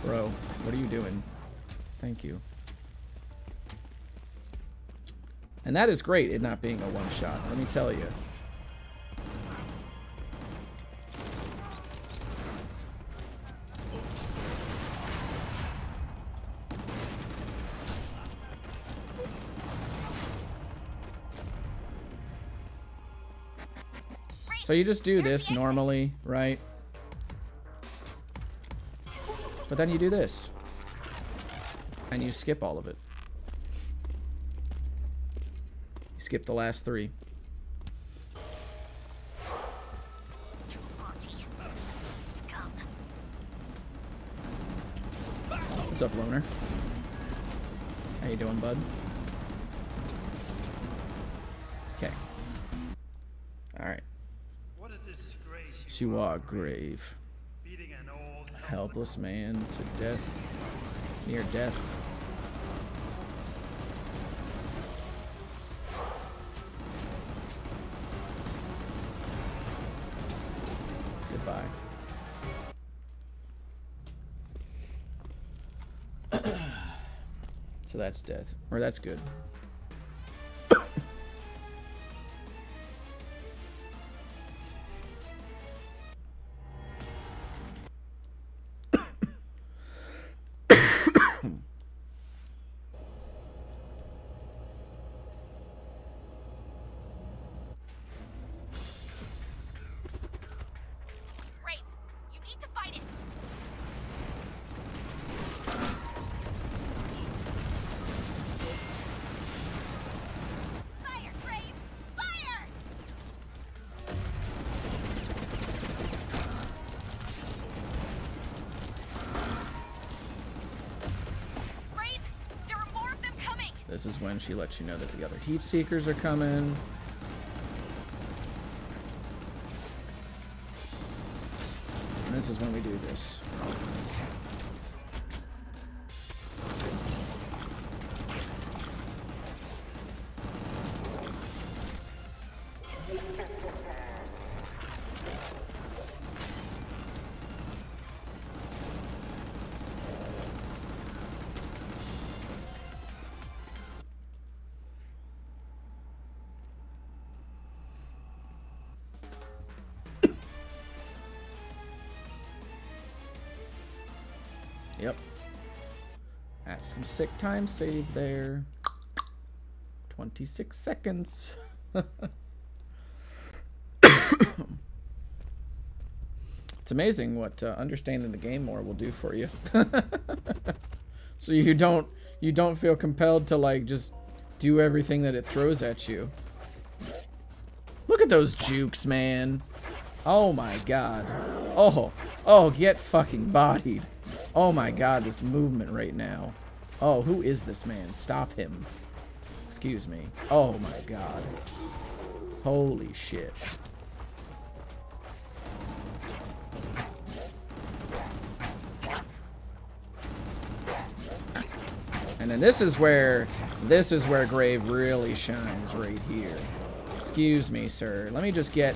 Bro, what are you doing? Thank you. And that is great, it not being a one-shot, let me tell you. So you just do this normally, right? But then you do this. And you skip all of it. You skip the last 3. Turonty. Scum. What's up, Loner? How you doing, bud? Okay. Alright. What a disgrace. Gungrave. Beating an old Helpless man to death. Near death. So that's death. Or that's good. Great. You need to fight it. Fire, Grave! Fire! Grave, there are more of them coming. This is when she lets you know that the other heat seekers are coming. And this is when we do this. Yep. That's some sick time save there. 26 seconds. It's amazing what understanding the game more will do for you. So you don't feel compelled to like just do everything that it throws at you. Look at those jukes, man. Oh my god. Oh, get fucking bodied. Oh my god, this movement right now. Oh, who is this man? Stop him. Excuse me. Oh my god. Holy shit. And then this is where Grave really shines right here. Excuse me, sir. Let me just get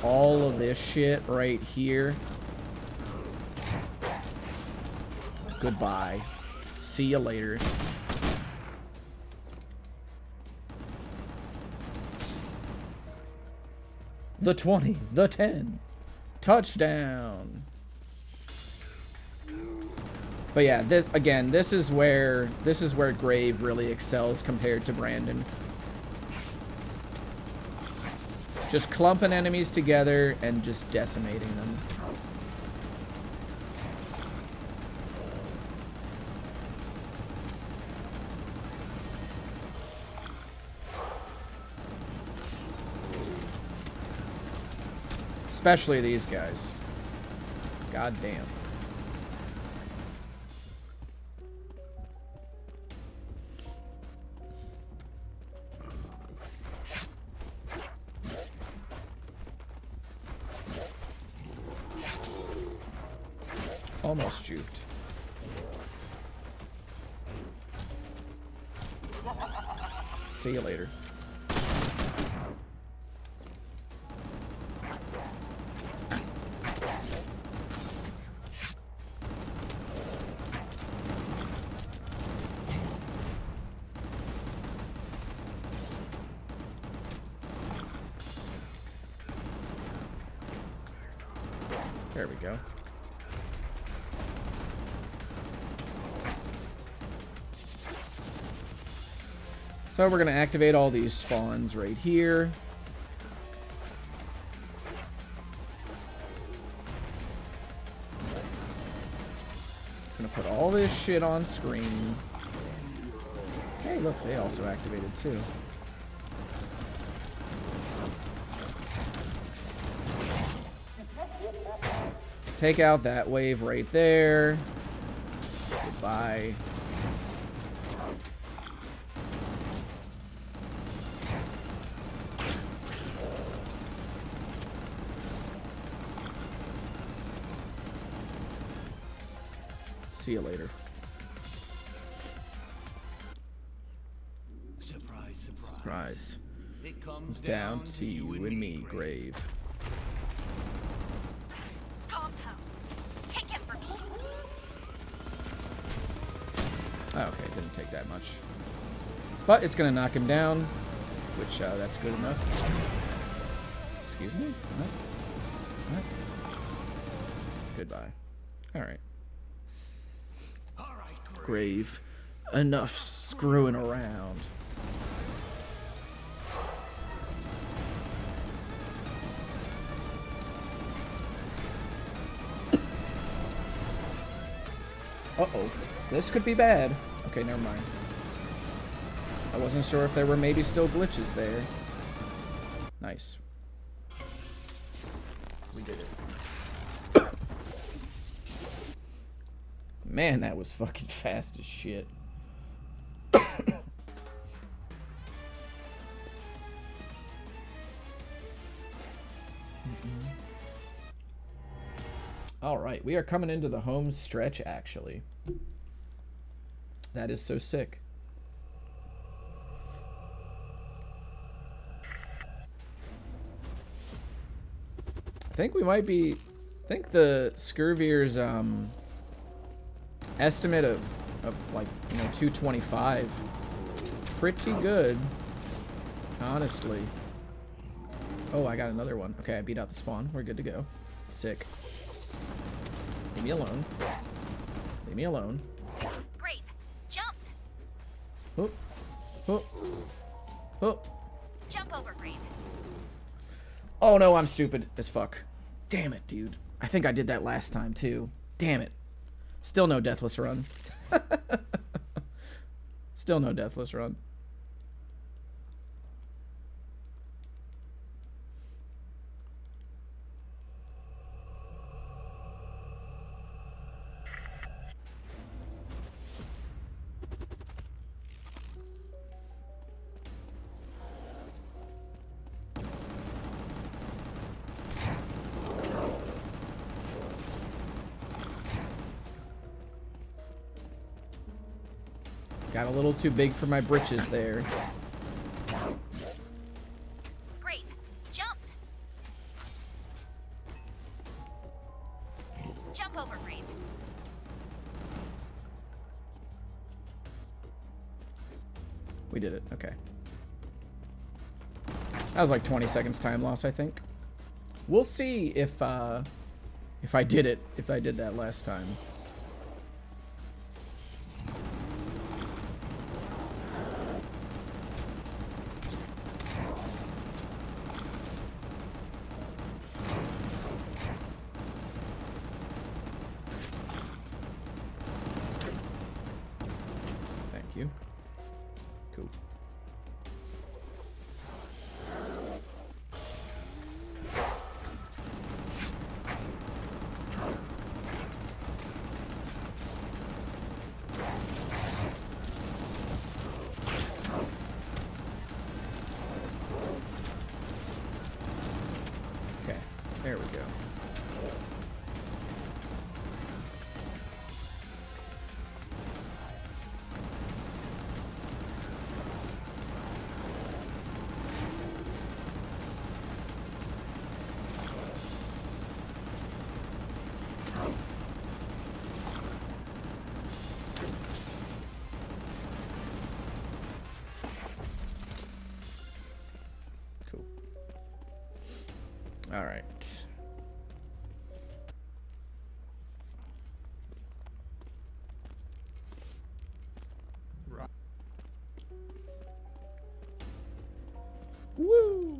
all of this shit right here. Goodbye. See you later. The 20, the 10. Touchdown. But yeah, this is where Grave really excels compared to Brandon. Just clumping enemies together and just decimating them. Especially these guys. God damn. Almost juked. See you later. There we go. So we're going to activate all these spawns right here. Going to put all this shit on screen. Hey, look, they also activated too. Take out that wave right there. Goodbye. See you later. Surprise, surprise. Surprise. It comes Down to you and me, Grave. Compound. Take him for me. Oh, okay, didn't take that much. But it's going to knock him down, which that's good enough. Excuse me? What? Goodbye. Alright. Grave. Enough screwing around. Uh-oh. This could be bad. Okay, never mind. I wasn't sure if there were maybe still glitches there. Nice. We did it. Man, that was fucking fast as shit. Alright, we are coming into the home stretch, actually. That is so sick. I think we might be... I think the Scurvier's estimate of like, you know, 225. Pretty good. Honestly. Oh, I got another one. Okay, I beat out the spawn. We're good to go. Sick. Leave me alone. Leave me alone. Grape, jump! Oh. Oh. Oh. Jump over, Grape. Oh no, I'm stupid as fuck. Damn it, dude. I think I did that last time too. Damn it. Still no deathless run. Still no deathless run. Got a little too big for my britches there. Grape, jump! Jump over, Grape. We did it. Okay. That was like 20 seconds time loss, I think. We'll see if I did it, if I did that last time. There we go. Cool. All right. Woo!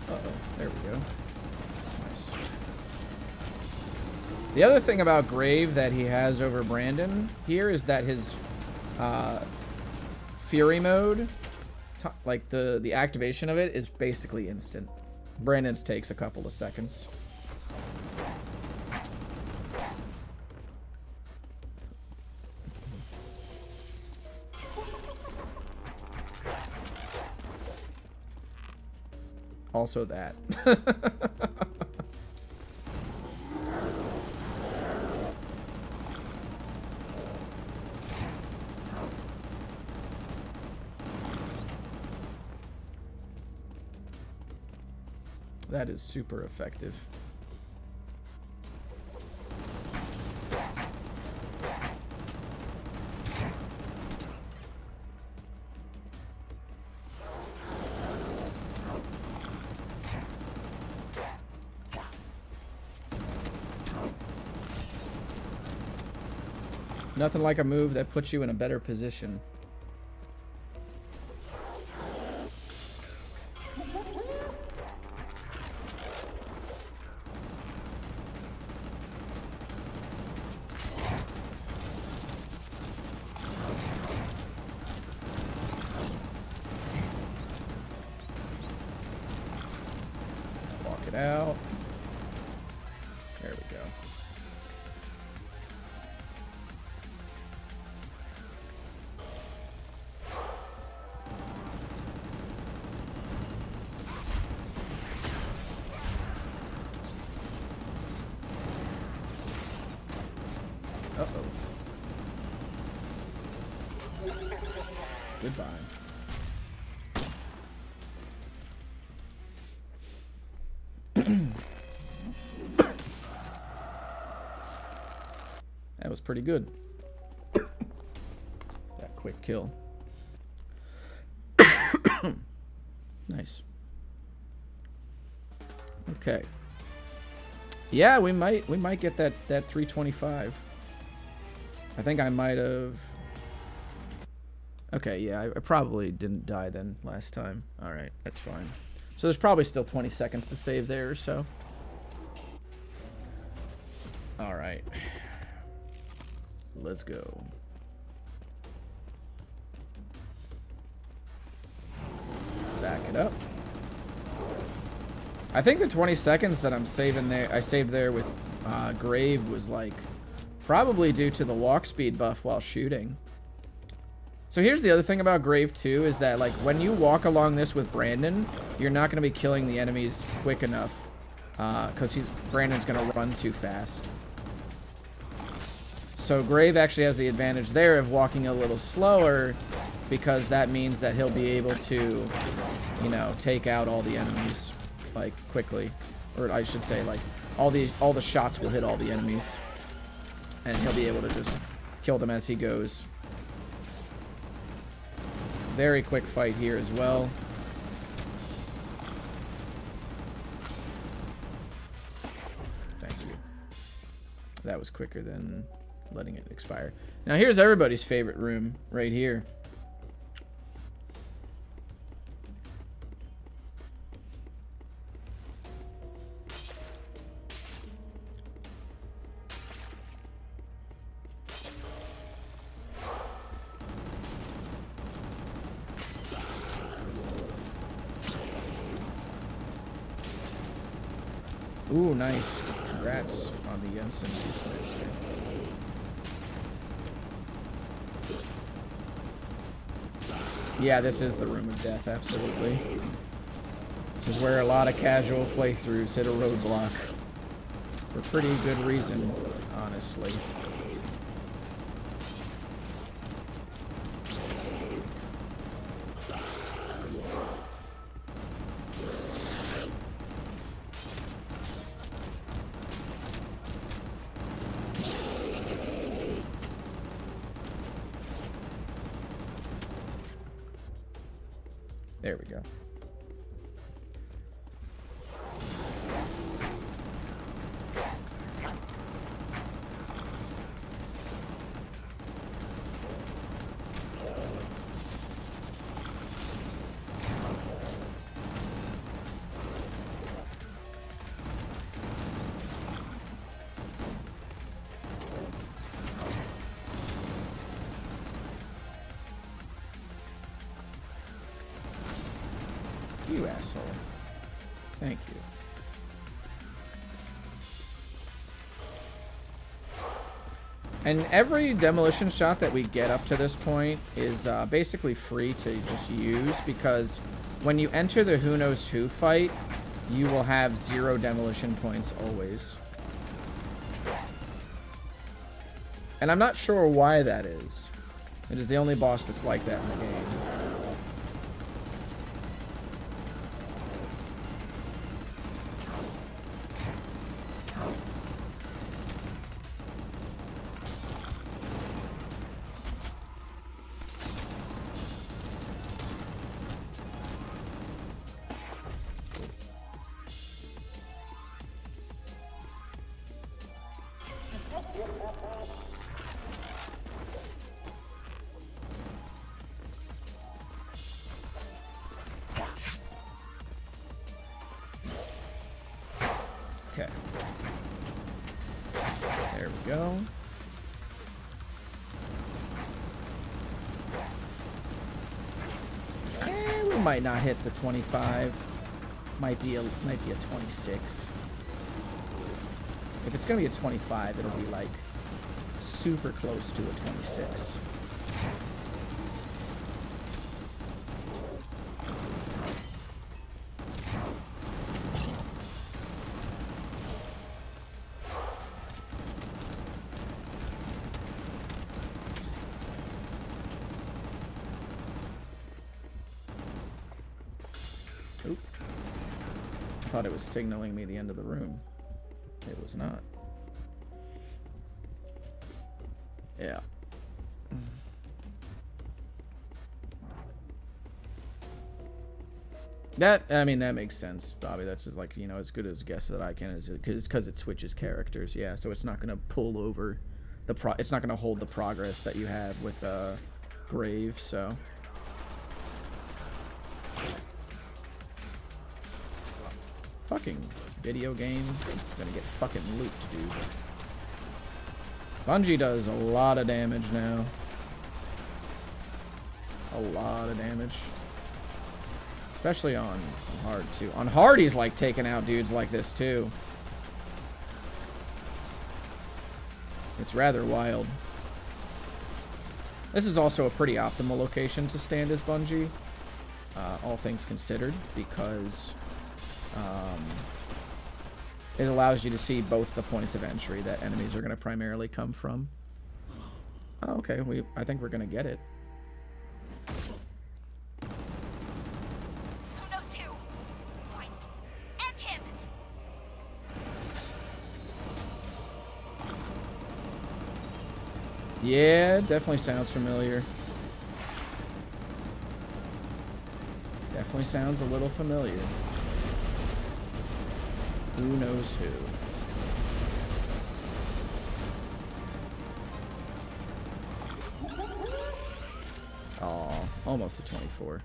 Uh-oh, there we go. Nice. The other thing about Grave that he has over Brandon here is that his Fury mode, like the activation of it, is basically instant. Brandon's takes a couple of seconds. Also that. That is super effective. Nothing like a move that puts you in a better position. Walk it out. There we go. Uh-oh. Goodbye. That was pretty good. That quick kill. Nice. Okay. Yeah, we might get that 325. I think I might have... Okay, yeah, I probably didn't die then last time. Alright, that's fine. So there's probably still 20 seconds to save there or so. Alright. Let's go. Back it up. I think the 20 seconds that I saved there with Grave was like probably due to the walk speed buff while shooting. So here's the other thing about Grave too, is that like when you walk along this with Brandon, you're not going to be killing the enemies quick enough because Brandon's going to run too fast. So Grave actually has the advantage there of walking a little slower, because that means that he'll be able to, you know, take out all the enemies like quickly, or I should say like all the shots will hit all the enemies, and he'll be able to just kill them as he goes. Very quick fight here as well. Thank you. That was quicker than letting it expire. Now here's everybody's favorite room right here. Ooh, nice. Congrats on the Jensen Juicemaster. Yeah, this is the Room of Death, absolutely. This is where a lot of casual playthroughs hit a roadblock. For pretty good reason, honestly. There we go. You asshole. Thank you. And every demolition shot that we get up to this point is basically free to just use, because when you enter the Who Knows Who fight, you will have 0 demolition points always. And I'm not sure why that is. It is the only boss that's like that in the game. There we go. We might not hit the 25. Might be a 26. If it's gonna be a 25, it'll be like super close to a 26. Oop. I thought it was signaling me the end of the room. It was not. Yeah. I mean, that makes sense, Bobby. That's just like, you know, as good as a guess that I can, is because it switches characters. Yeah, so it's not going to pull over it's not going to hold the progress that you have with Grave, so. Fucking video game. Gonna get fucking looped, dude. Bungie does a lot of damage now. A lot of damage. Especially on hard, too. On hard, he's like taking out dudes like this, too. It's rather wild. This is also a pretty optimal location to stand as Bungie, all things considered, because it allows you to see both the points of entry that enemies are going to primarily come from. Oh, okay, I think we're going to get it. Who knows you? Fine. End him. Yeah, definitely sounds familiar. Definitely sounds a little familiar. Who knows who? Aw, almost a 24.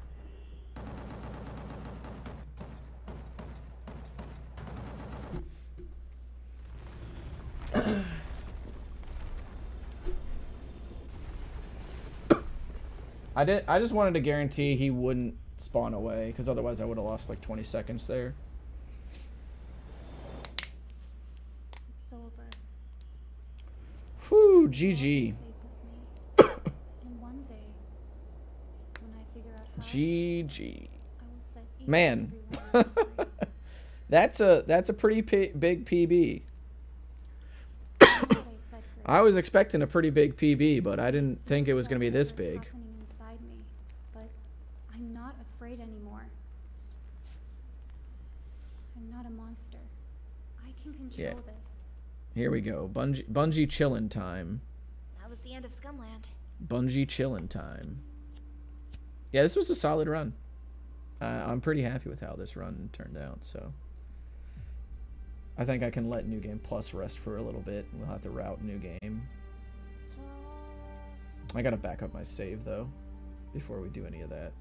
I just wanted to guarantee he wouldn't spawn away, because otherwise I would have lost like 20 seconds there. It's over. Whew, GG. And one day, when I figure out how, GG. I will set each Man. and every one of them That's a pretty big PB. free. What I said for I was expecting a pretty big PB, but I didn't think it was going to be this big. happening inside me, but I'm not afraid anymore. I'm not a monster. I can control Yeah. this. Here we go. Bungie chillin' time. That was the end of Scumland. Bungie chillin' time. Yeah, this was a solid run. I'm pretty happy with how this run turned out, so. I think I can let New Game Plus rest for a little bit. We'll have to route New Game. I gotta back up my save, though, before we do any of that.